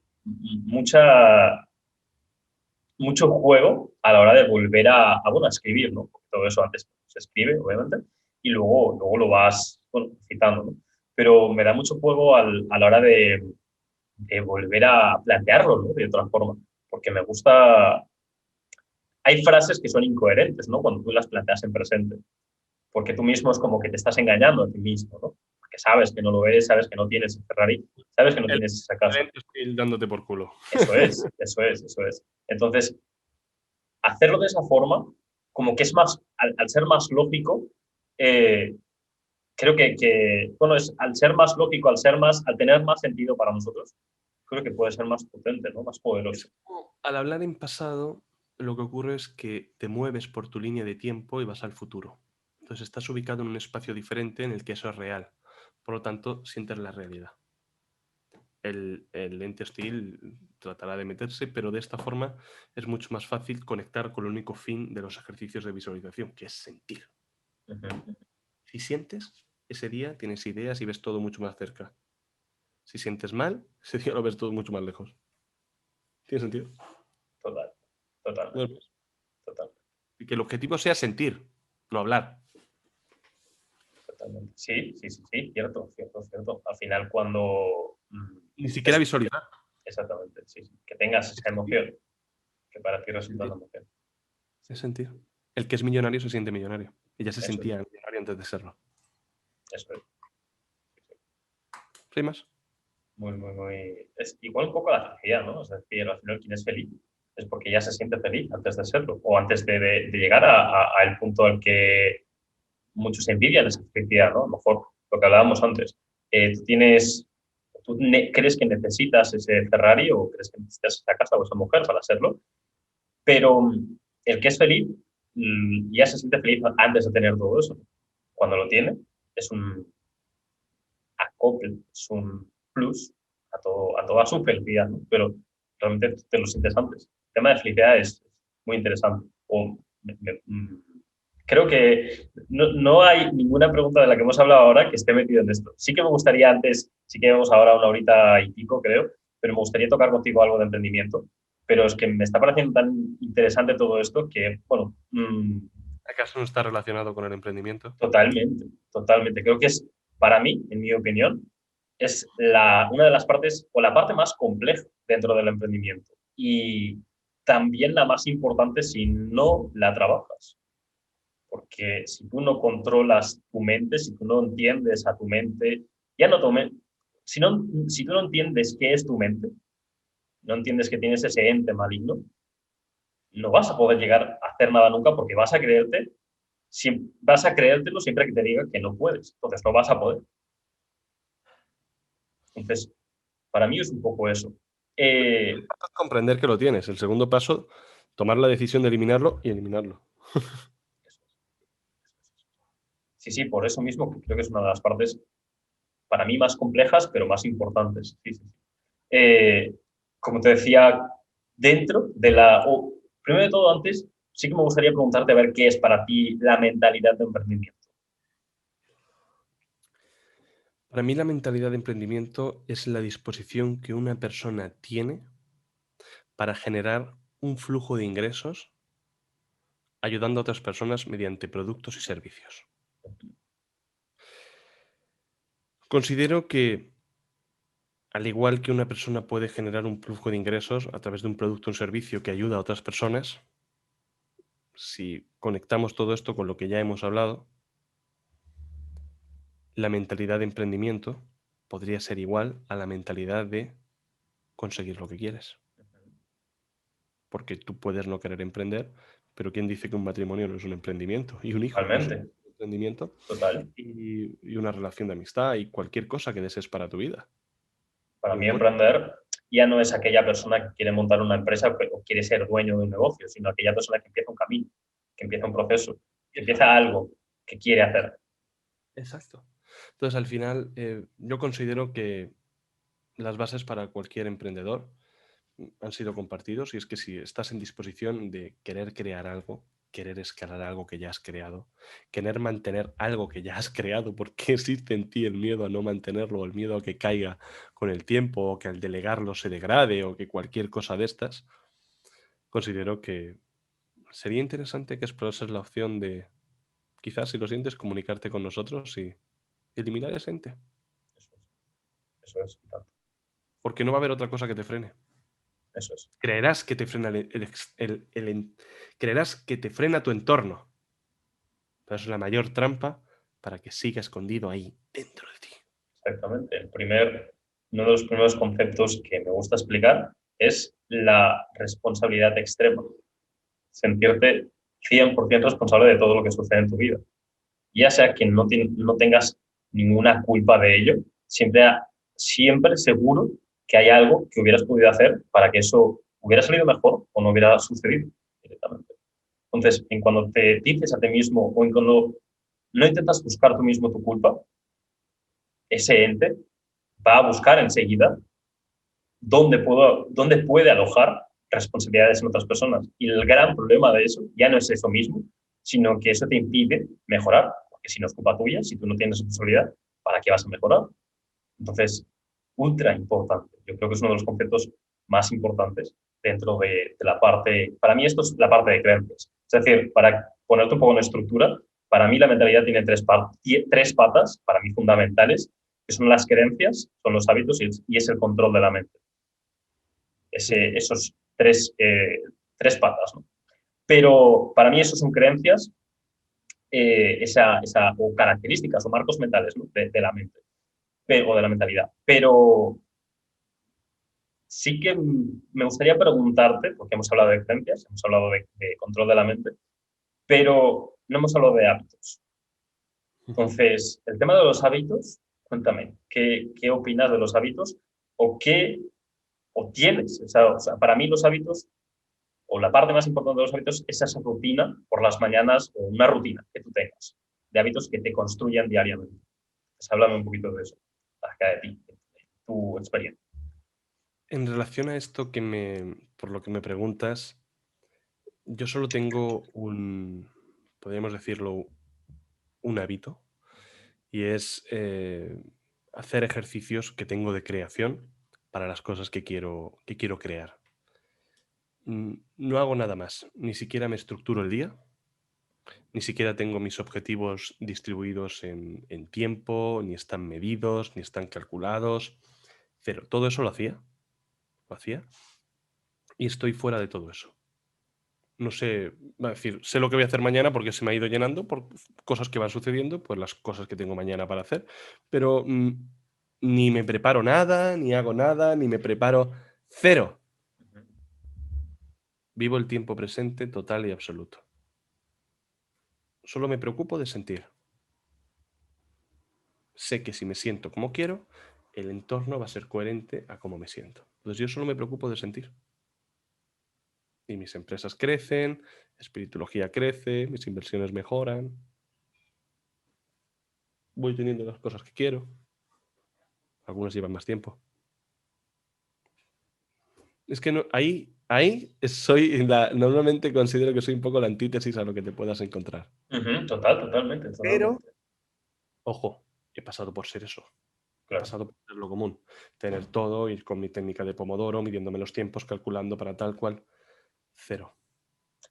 mucho juego a la hora de volver bueno, a escribir, ¿no? Porque todo eso antes se escribe, obviamente, y luego lo vas, bueno, citando, ¿no? Pero me da mucho juego a la hora de volver a plantearlo, ¿no? De otra forma, porque me gusta... Hay frases que son incoherentes, ¿no? Cuando tú las planteas en presente, porque tú mismo es como que te estás engañando a ti mismo, ¿no? Porque sabes que no lo eres, sabes que no tienes ese Ferrari, sabes que no El tienes esa casa. estoy dándote por culo. Eso es, eso es, eso es. Entonces, hacerlo de esa forma, como que es más, al ser más lógico, eh, creo bueno, al ser más lógico, al tener más sentido para nosotros, creo que puede ser más potente, ¿no? Más poderoso. Al hablar en pasado, lo que ocurre es que te mueves por tu línea de tiempo y vas al futuro. Entonces estás ubicado en un espacio diferente en el que eso es real. Por lo tanto, sientes la realidad. El ente hostil tratará de meterse, pero de esta forma es mucho más fácil conectar con el único fin de los ejercicios de visualización, que es sentir. Si sientes, ese día tienes ideas y ves todo mucho más cerca. Si sientes mal, ese día lo ves todo mucho más lejos. ¿Tiene sentido? Totalmente. Y que el objetivo sea sentir, no hablar. Totalmente. Sí, cierto. Al final, cuando... Ni siquiera visualizar. Exactamente, sí. Que tengas esa emoción, que para ti resulta una emoción. Es sentir. El que es millonario se siente millonario. Ella se Eso sentía millonario antes de serlo. Eso es. ¿Hay más? Muy... Es igual un poco la felicidad, ¿no? Es decir, al final, quien es feliz es porque ya se siente feliz antes de serlo, o antes de llegar al punto al que muchos envidian esa felicidad, ¿no? A lo mejor lo que hablábamos antes. Tú crees que necesitas ese Ferrari o crees que necesitas esa casa o esa mujer para serlo, pero el que es feliz ya se siente feliz antes de tener todo eso. Cuando lo tiene, es un acople, es un plus a toda su felicidad, ¿no? Pero realmente te lo sientes antes. El tema de felicidad es muy interesante. Creo que no hay ninguna pregunta de la que hemos hablado ahora que esté metido en esto. Sí que me gustaría antes, sí que vemos ahora una horita y pico, creo, pero me gustaría tocar contigo algo de emprendimiento. Pero es que me está pareciendo tan interesante todo esto que, bueno, ¿Acaso no está relacionado con el emprendimiento? totalmente. Creo que es, para mí, en mi opinión, es una de las partes o la parte más compleja dentro del emprendimiento y también la más importante si no la trabajas. Porque si tú no controlas tu mente, si tú no entiendes a tu mente, ya no tome, si tú no entiendes qué es tu mente, no entiendes que tienes ese ente maligno, no vas a poder llegar a hacer nada nunca porque vas a creértelo siempre que te diga que no puedes. Entonces no vas a poder. Entonces, para mí es un poco eso. Comprender que lo tienes. El segundo paso, tomar la decisión de eliminarlo y eliminarlo. Sí, sí, por eso mismo que creo que es una de las partes para mí más complejas, pero más importantes. Sí, sí, sí. Como te decía, dentro de primero de todo, antes, sí que me gustaría preguntarte a ver qué es para ti la mentalidad de emprendimiento. Para mí la mentalidad de emprendimiento es la disposición que una persona tiene para generar un flujo de ingresos ayudando a otras personas mediante productos y servicios. Considero que, al igual que una persona puede generar un flujo de ingresos a través de un producto o un servicio que ayuda a otras personas, si conectamos todo esto con lo que ya hemos hablado, la mentalidad de emprendimiento podría ser igual a la mentalidad de conseguir lo que quieres. Porque tú puedes no querer emprender, pero ¿quién dice que un matrimonio no es un emprendimiento? Y un hijo no es un Totalmente, emprendimiento. total. Y una relación de amistad y cualquier cosa que desees para tu vida. Para Y un mí coche. emprender ya no es aquella persona que quiere montar una empresa o quiere ser dueño de un negocio, sino aquella persona que empieza un camino, que empieza un proceso, que empieza algo que quiere hacer. Exacto. Entonces, al final, yo considero que las bases para cualquier emprendedor han sido compartidos y es que si estás en disposición de querer crear algo, querer escalar algo que ya has creado, querer mantener algo que ya has creado, porque existe en ti el miedo a no mantenerlo, o el miedo a que caiga con el tiempo, o que al delegarlo se degrade, o que cualquier cosa de estas, considero que sería interesante que explorases la opción de, quizás si lo sientes, comunicarte con nosotros y eliminar ese ente, Eso es, porque no va a haber otra cosa que te frene. eso es. Creerás que te frena creerás que te frena tu entorno, pero es la mayor trampa para que siga escondido ahí dentro de ti. Exactamente. Uno de los primeros conceptos que me gusta explicar es la responsabilidad extrema. Sentirte 100% responsable de todo lo que sucede en tu vida. Ya sea que no tengas ninguna culpa de ello, siempre seguro que hay algo que hubieras podido hacer para que eso hubiera salido mejor o no hubiera sucedido directamente. Entonces, en cuando te dices a ti mismo o en cuando no intentas buscar tú mismo tu culpa, ese ente va a buscar enseguida dónde puede alojar responsabilidades en otras personas. Y el gran problema de eso ya no es eso mismo, sino que eso te impide mejorar, porque si no es culpa tuya, si tú no tienes responsabilidad, ¿para qué vas a mejorar? Entonces, ultra importante. Yo creo que es uno de los conceptos más importantes dentro de la parte, para mí esto es la parte de creencias. Es decir, para ponerte un poco en estructura, para mí la mentalidad tiene tres patas, para mí fundamentales, que son las creencias, son los hábitos y es el control de la mente. Esos tres patas, ¿no? Pero para mí eso son creencias o características o marcos mentales, ¿no? de la mente o de la mentalidad. Pero sí que me gustaría preguntarte, porque hemos hablado de creencias, hemos hablado de control de la mente, pero no hemos hablado de hábitos. Entonces, el tema de los hábitos, cuéntame, ¿qué opinas de los hábitos o qué o tienes? O sea, para mí los hábitos o la parte más importante de los hábitos es esa rutina por las mañanas o una rutina que tú tengas de hábitos que te construyan diariamente. Pues háblame un poquito de eso, acerca de ti, de tu experiencia. En relación a esto por lo que me preguntas, yo solo tengo podríamos decirlo, un hábito, y es hacer ejercicios que tengo de creación para las cosas que quiero crear. No hago nada más, ni siquiera me estructuro el día, Ni siquiera tengo mis objetivos distribuidos en tiempo, ni están medidos, ni están calculados. Cero. Todo eso lo hacía. Lo hacía. Y estoy fuera de todo eso. No sé, va a decir, sé lo que voy a hacer mañana porque se me ha ido llenando por cosas que van sucediendo, pues las cosas que tengo mañana para hacer, pero ni me preparo nada, ni hago nada, ni me preparo cero. Ujú. Vivo el tiempo presente total y absoluto. Solo me preocupo de sentir. Sé que si me siento como quiero, el entorno va a ser coherente a cómo me siento. Entonces yo solo me preocupo de sentir. Y mis empresas crecen, Espiritología crece, mis inversiones mejoran, voy teniendo las cosas que quiero. Algunas llevan más tiempo. Es que no, ahí normalmente considero que soy un poco la antítesis a lo que te puedas encontrar. Ujú, total, totalmente, Pero, totalmente. ojo, he pasado por ser eso. He Claro. pasado por ser lo común. Tener todo, ir con mi técnica de Pomodoro, midiéndome los tiempos, calculando para tal cual. Cero.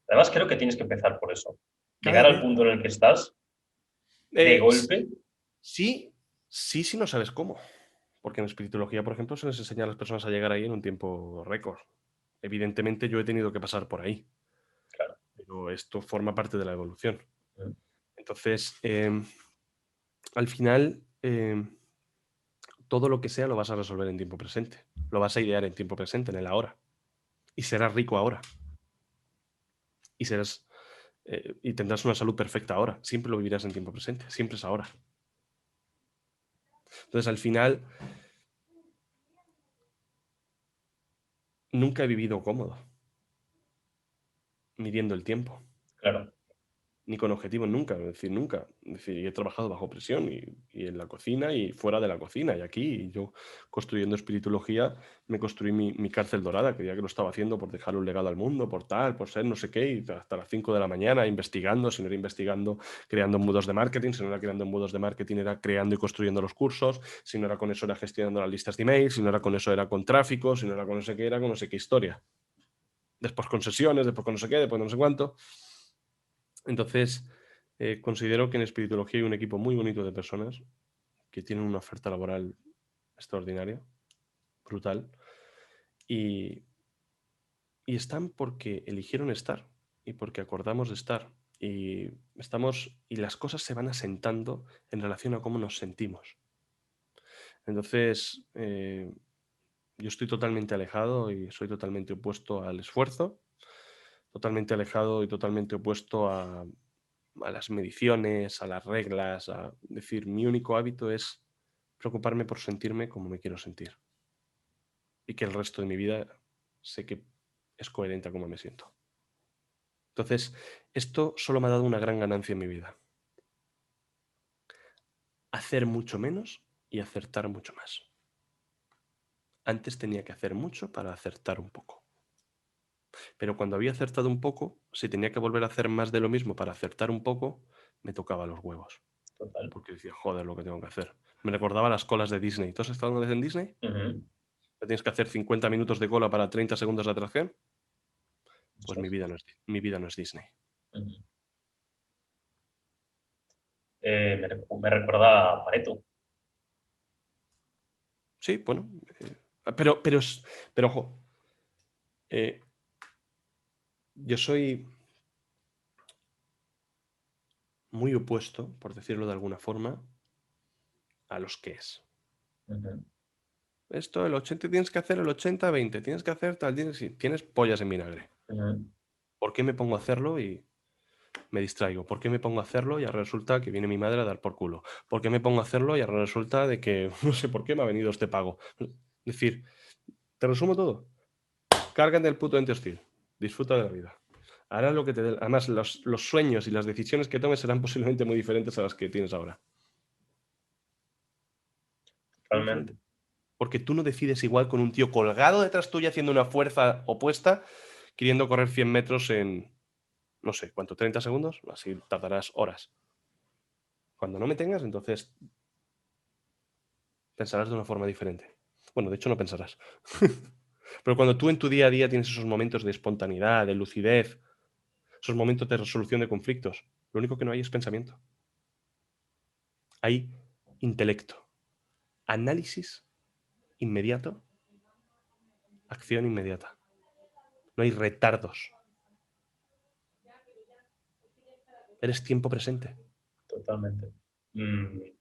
Además, creo que tienes que empezar por eso. Cada Llegar al vez. punto en el que estás, de S- golpe. Sí, sí, no sabes cómo. Porque en espiritología, por ejemplo, se les enseña a las personas a llegar ahí en un tiempo récord. Evidentemente, yo he tenido que pasar por ahí. Claro. Pero esto forma parte de la evolución. Ujú. Entonces, al final, todo lo que sea lo vas a resolver en tiempo presente. Lo vas a idear en tiempo presente, en el ahora. Y serás rico ahora. Y serás y tendrás una salud perfecta ahora. Siempre lo vivirás en tiempo presente. Siempre es ahora. Entonces, al final, nunca he vivido cómodo, midiendo el tiempo. Claro. Ni con objetivos nunca, es decir, nunca. Es decir, he trabajado bajo presión y en la cocina y fuera de la cocina. Y aquí, yo construyendo espiritología, me construí mi cárcel dorada, creía que lo estaba haciendo por dejar un legado al mundo, por tal, por ser no sé qué, y hasta las 5 de la mañana investigando, si no era investigando, creando embudos de marketing, si no era creando embudos de marketing, era creando y construyendo los cursos, si no era con eso, era gestionando las listas de email, si no era con eso, era con tráfico, si no era con no sé qué, era con no sé qué historia. Después con sesiones, después con no sé qué, después no sé cuánto. Entonces, considero que en espiritología hay un equipo muy bonito de personas que tienen una oferta laboral extraordinaria, brutal, y, y están porque eligieron estar y porque acordamos de estar. Y estamos, y las cosas se van asentando en relación a cómo nos sentimos. Entonces, yo estoy totalmente alejado y soy totalmente opuesto al esfuerzo, totalmente alejado y totalmente opuesto a las mediciones, a las reglas, a decir, mi único hábito es preocuparme por sentirme como me quiero sentir y que el resto de mi vida sé que es coherente a cómo me siento. Entonces, esto solo me ha dado una gran ganancia en mi vida. Hacer mucho menos y acertar mucho más. Antes tenía que hacer mucho para acertar un poco. Pero cuando había acertado un poco, si tenía que volver a hacer más de lo mismo para acertar un poco, me tocaba los huevos. Total. Porque decía, joder, lo que tengo que hacer. Me recordaba las colas de Disney. ¿Tú has estado una vez en Disney? Ujú. ¿Tienes que hacer 50 minutos de cola para 30 segundos de atracción? Pues Ostras. mi vida no es Disney. Ujú. Me recuerda a Pareto. Sí, bueno. Pero ojo, eh, yo soy muy opuesto, por decirlo de alguna forma, a los que es. Ujú. Esto, el 80 tienes que hacer el 80-20, tienes que hacer tal, tienes pollas en vinagre. Ujú. ¿Por qué me pongo a hacerlo y me distraigo? ¿Por qué me pongo a hacerlo y ahora resulta que viene mi madre a dar por culo? ¿Por qué me pongo a hacerlo y ahora resulta de que no sé por qué me ha venido este pago? Es decir, te resumo todo. Cárgate el puto ente hostil. Disfruta de la vida. Harás lo que te dé. Además, los sueños y las decisiones que tomes serán posiblemente muy diferentes a las que tienes ahora. Muy diferente. Realmente. Porque tú no decides igual con un tío colgado detrás tuya haciendo una fuerza opuesta, queriendo correr 100 metros en, no sé, ¿cuánto? ¿30 segundos? Así tardarás horas. Cuando no me tengas, entonces pensarás de una forma diferente. Bueno, de hecho no pensarás. Pero cuando tú en tu día a día tienes esos momentos de espontaneidad, de lucidez, esos momentos de resolución de conflictos, Lo único que no hay es pensamiento. Hay intelecto, análisis inmediato, acción inmediata. No hay retardos. Eres tiempo presente. Totalmente.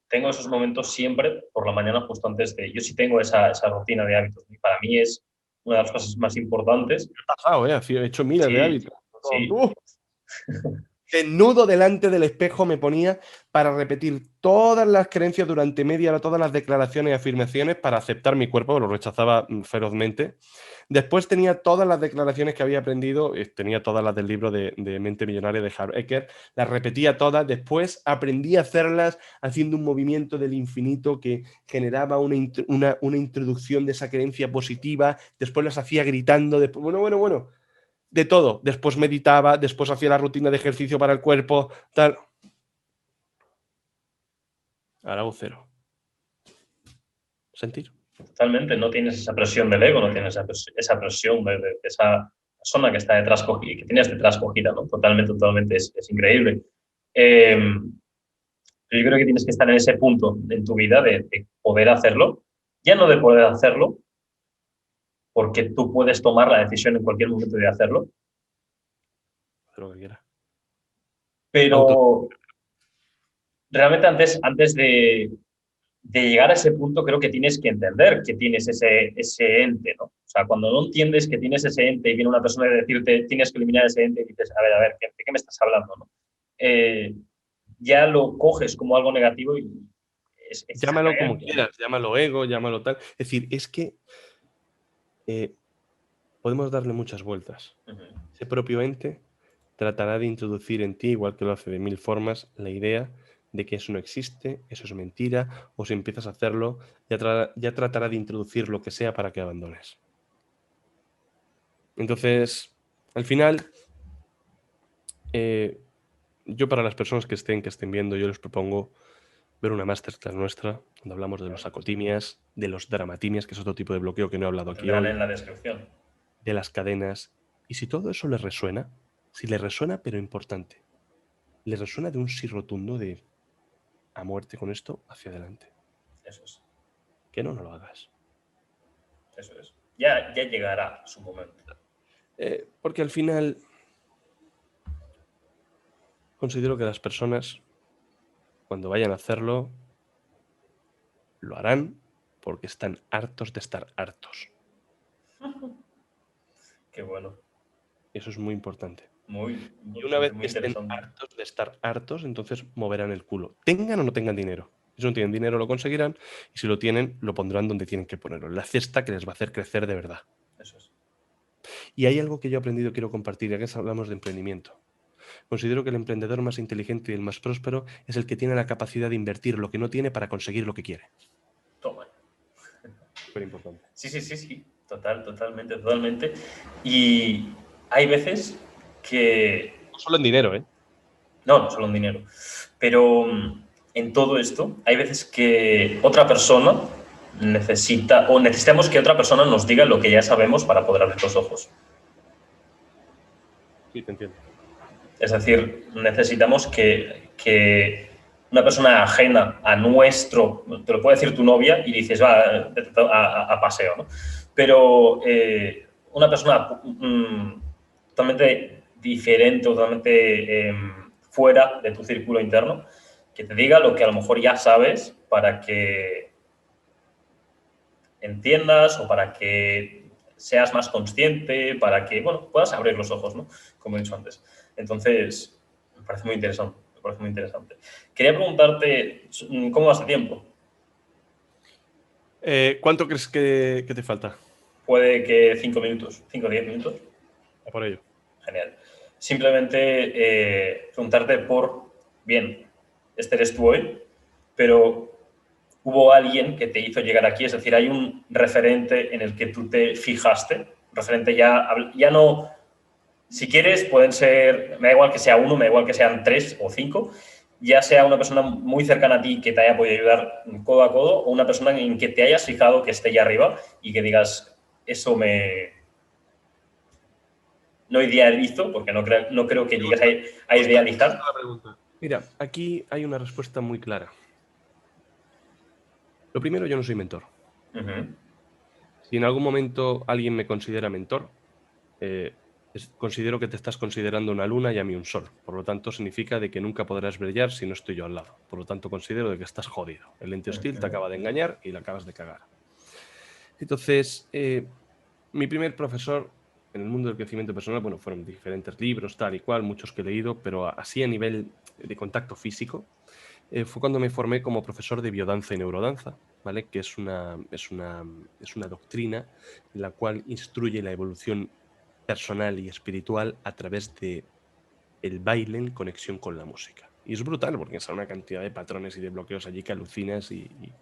Tengo esos momentos siempre por la mañana, justo antes de... Yo sí tengo esa rutina de hábitos. Y para mí es una de las cosas más importantes. He pasado, he hecho miles de hábitos. Sí. Desnudo delante del espejo me ponía para repetir todas las creencias durante media hora, todas las declaraciones y afirmaciones para aceptar mi cuerpo, lo rechazaba ferozmente. Después tenía todas las declaraciones que había aprendido, tenía todas las del libro de Mente Millonaria de Hal Ecker, las repetía todas, después aprendí a hacerlas haciendo un movimiento del infinito que generaba una introducción de esa creencia positiva, después las hacía gritando, después, bueno, de todo. Después meditaba, después hacía la rutina de ejercicio para el cuerpo, tal. Ahora hago cero. Sentir. Totalmente, no tienes esa presión del ego, no tienes esa presión de esa persona que está detrás, que tienes detrás cogida, ¿no? Totalmente, es increíble. Yo creo que tienes que estar en ese punto en tu vida de poder hacerlo, ya no de poder hacerlo, porque tú puedes tomar la decisión en cualquier momento de hacerlo. Haz lo que quieras. Pero realmente antes de llegar a ese punto creo que tienes que entender que tienes ese ente, ¿no? O sea, cuando no entiendes que tienes ese ente y viene una persona a decirte tienes que eliminar ese ente y dices, a ver, ¿de qué me estás hablando, no? Ya lo coges como algo negativo y llámalo como quieras, llámalo ego, llámalo tal. Es decir, es que podemos darle muchas vueltas. Ese propio ente tratará de introducir en ti, igual que lo hace de mil formas, la idea de que eso no existe, eso es mentira, o si empiezas a hacerlo, ya tratará de introducir lo que sea para que abandones. Entonces, al final, yo para las personas que estén viendo, yo les propongo ver una masterclass nuestra, donde hablamos de los acotimias, de los dramatimias, que es otro tipo de bloqueo que no he hablado aquí hoy. En la descripción. De las cadenas. Y si todo eso les resuena, si les resuena, pero importante, les resuena de un sí rotundo de a muerte con esto, hacia adelante. Eso es. Que no lo hagas. Eso es. Ya llegará su momento. Porque al final considero que las personas, cuando vayan a hacerlo, lo harán porque están hartos de estar hartos. Qué bueno. Eso es muy importante. Y una vez que estén hartos de estar hartos, entonces moverán el culo. Tengan o no tengan dinero. Si no tienen dinero lo conseguirán, y si lo tienen, lo pondrán donde tienen que ponerlo, en la cesta que les va a hacer crecer de verdad. Eso es. Y hay algo que yo he aprendido y quiero compartir, ya que hablamos de emprendimiento. Considero que el emprendedor más inteligente y el más próspero es el que tiene la capacidad de invertir lo que no tiene para conseguir lo que quiere. Toma. Súper importante. Sí. Totalmente. Y hay veces que... No solo en dinero, ¿eh? No solo en dinero. Pero en todo esto, hay veces que otra persona necesitamos que otra persona nos diga lo que ya sabemos para poder abrir los ojos. Sí, te entiendo. Es decir, necesitamos que una persona ajena a nuestro, te lo puede decir tu novia y dices, va a paseo, ¿no? Pero una persona totalmente diferente, totalmente fuera de tu círculo interno, que te diga lo que a lo mejor ya sabes para que entiendas o para que seas más consciente, para que, bueno, puedas abrir los ojos, ¿no? Como he dicho antes. Entonces, me parece muy interesante. Quería preguntarte, ¿cómo vas de tiempo? ¿Cuánto crees que te falta? Puede que 5 minutos, 5 o 10 minutos. A por ello. Genial. Simplemente preguntarte bien, este eres tú hoy, pero hubo alguien que te hizo llegar aquí, es decir, hay un referente en el que tú te fijaste, referente ya no, si quieres, pueden ser, me da igual que sea uno, me da igual que sean 3 o 5, ya sea una persona muy cercana a ti que te haya podido ayudar codo a codo o una persona en que te hayas fijado que esté allá arriba y que digas, eso no idealizo, porque no creo que llegues a idealizar. Mira, aquí hay una respuesta muy clara. Lo primero, yo no soy mentor. Ujú. Si en algún momento alguien me considera mentor, considero que te estás considerando una luna y a mí un sol. Por lo tanto, significa de que nunca podrás brillar si no estoy yo al lado. Por lo tanto, considero de que estás jodido. El lente hostil te Ujú. acaba de engañar y la acabas de cagar. Entonces, mi primer profesor en el mundo del crecimiento personal, bueno, fueron diferentes libros, tal y cual, muchos que he leído, pero así a nivel de contacto físico, fue cuando me formé como profesor de biodanza y neurodanza, ¿vale? Que es una doctrina en la cual instruye la evolución personal y espiritual a través de el baile en conexión con la música. Y es brutal porque es una cantidad de patrones y de bloqueos allí que alucinas y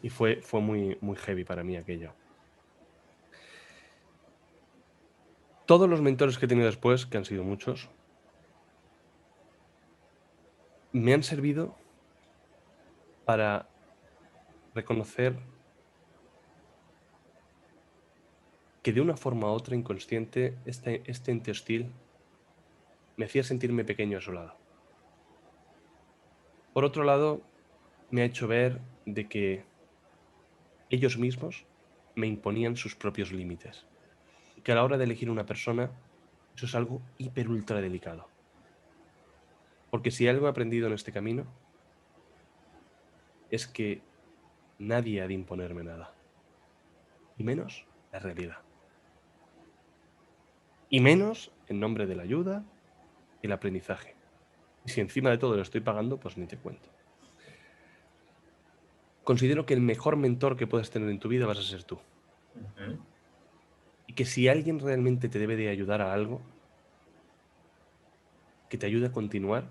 fue muy, muy heavy para mí aquello. Todos los mentores que he tenido después, que han sido muchos, me han servido para reconocer que de una forma u otra inconsciente este ente hostil me hacía sentirme pequeño a su lado. Por otro lado, me ha hecho ver de que ellos mismos me imponían sus propios límites y que a la hora de elegir una persona, eso es algo hiper ultra delicado. Porque si algo he aprendido en este camino es que nadie ha de imponerme nada, y menos la realidad. Y menos en nombre de la ayuda y el aprendizaje. Y si encima de todo lo estoy pagando, pues ni te cuento. Considero que el mejor mentor que puedes tener en tu vida vas a ser tú. Ujú. Y que si alguien realmente te debe de ayudar a algo, que te ayude a continuar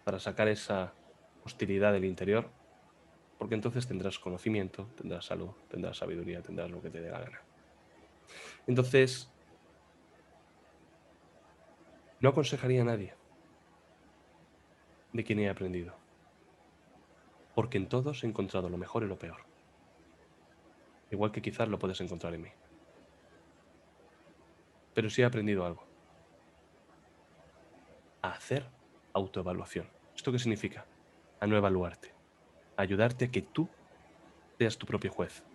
para sacar esa hostilidad del interior, porque entonces tendrás conocimiento, tendrás salud, tendrás sabiduría, tendrás lo que te dé la gana. Entonces, no aconsejaría a nadie de quien he aprendido, porque en todos he encontrado lo mejor y lo peor, igual que quizás lo puedes encontrar en mí. Pero sí he aprendido algo, a hacer autoevaluación. ¿Esto qué significa? A no evaluarte, a ayudarte a que tú seas tu propio juez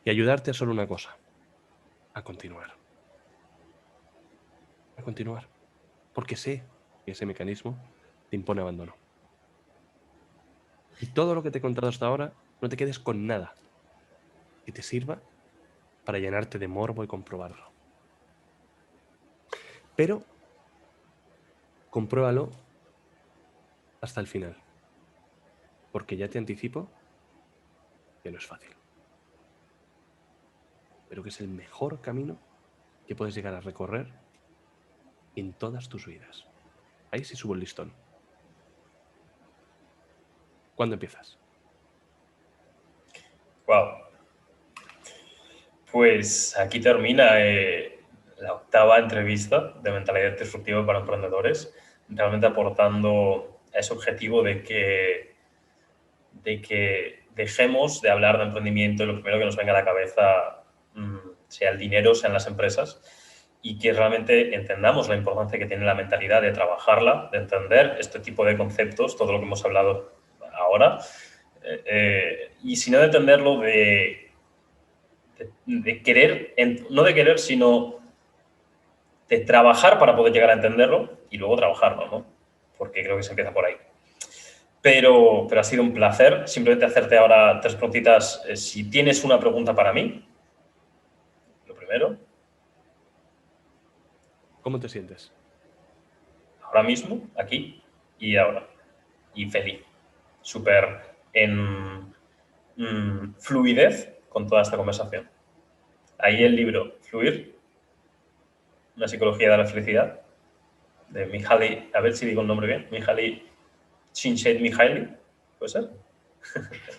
y ayudarte a solo una cosa, a continuar, a continuar, porque sé que ese mecanismo te impone abandono. Y todo lo que te he contado hasta ahora, no te quedes con nada que te sirva para llenarte de morbo y comprobarlo. Pero compruébalo hasta el final, porque ya te anticipo que no es fácil, pero que es el mejor camino que puedes llegar a recorrer en todas tus vidas. Ahí sí subo el listón. ¿Cuándo empiezas? Wow. Pues aquí termina la octava entrevista de mentalidad disruptiva para emprendedores, realmente aportando ese objetivo de que dejemos de hablar de emprendimiento y lo primero que nos venga a la cabeza sea el dinero, sean las empresas, y que realmente entendamos la importancia que tiene la mentalidad de trabajarla, de entender este tipo de conceptos, todo lo que hemos hablado ahora, y si no de entenderlo, de querer, no de querer, sino de trabajar para poder llegar a entenderlo y luego trabajarlo, ¿no? Porque creo que se empieza por ahí. Pero ha sido un placer. Simplemente hacerte ahora tres preguntitas. Si tienes una pregunta para mí, lo primero, ¿Cómo te sientes? ahora mismo, aquí y ahora. Y feliz. Súper en fluidez con toda esta conversación. Ahí el libro Fluir, una psicología de la felicidad, de Mihaly, a ver si digo el nombre bien, Mihaly Csikszentmihalyi, ¿puede ser?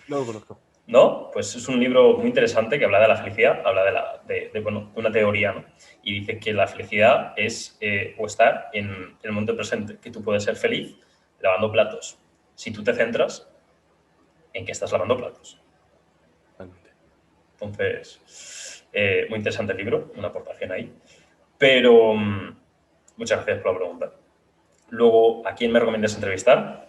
No lo conozco. ¿No? Pues es un libro muy interesante que habla de la felicidad, habla bueno, de una teoría, ¿no? Y dice que la felicidad es o estar en el momento presente, que tú puedes ser feliz lavando platos, si tú te centras en que estás lavando platos. Totalmente. Entonces, muy interesante el libro, una aportación ahí. Pero muchas gracias por la pregunta. Luego, ¿a quién me recomiendas entrevistar?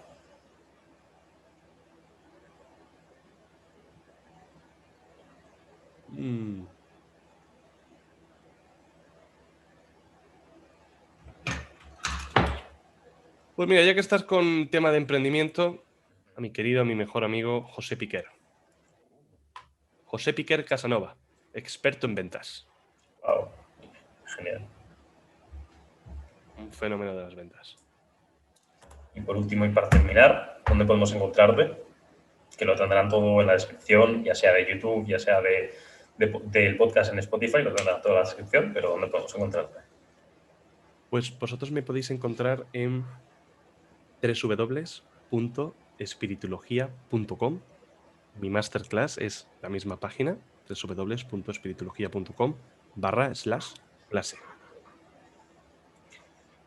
Pues mira, ya que estás con tema de emprendimiento, a mi mejor amigo, José Piquer. José Piquer Casanova, experto en ventas. Wow, genial. Un fenómeno de las ventas. Y por último, y para terminar, ¿dónde podemos encontrarte? Que lo tendrán todo en la descripción, ya sea de YouTube, ya sea del podcast en Spotify, lo tendrán toda la descripción, pero ¿dónde podemos encontrarte? Pues vosotros me podéis encontrar en www.espiritología.com. Mi masterclass es la misma página, www.espiritología.com/clase.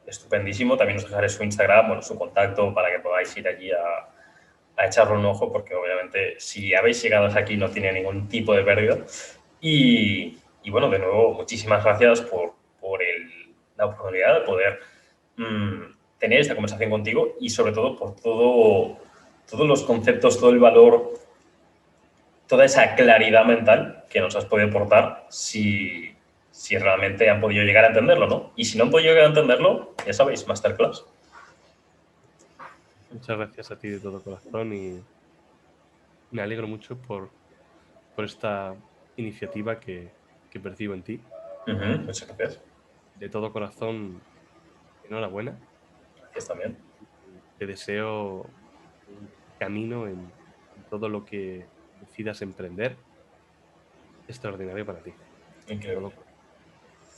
Estupendísimo. También os dejaré su Instagram, bueno, su contacto para que podáis ir allí a echarle un ojo, porque obviamente si habéis llegado hasta aquí no tiene ningún tipo de pérdida. Y bueno, de nuevo, muchísimas gracias por la oportunidad de poder tener esta conversación contigo y sobre todo por todos los conceptos, todo el valor, toda esa claridad mental que nos has podido aportar si realmente han podido llegar a entenderlo, ¿no? Y si no han podido llegar a entenderlo, ya sabéis, masterclass. Muchas gracias a ti de todo corazón y me alegro mucho por esta iniciativa que percibo en ti. Muchas gracias. De todo corazón, enhorabuena. Gracias también. Te deseo un camino en todo lo que decidas emprender extraordinario para ti. Increíble.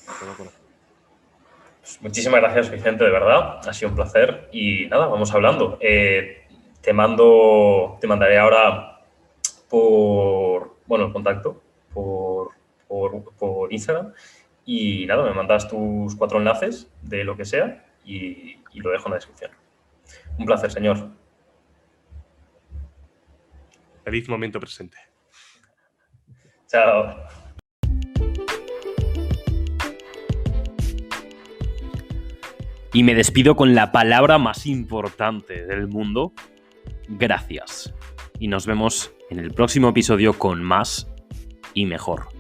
Todo corazón. Pues muchísimas gracias, Vicente, de verdad. Ha sido un placer. Y nada, vamos hablando. Te mandaré ahora el contacto por Instagram. Y nada, me mandas tus 4 enlaces de lo que sea y lo dejo en la descripción. Un placer, señor. Feliz momento presente. Chao. Y me despido con la palabra más importante del mundo. Gracias. Y nos vemos en el próximo episodio con más y mejor.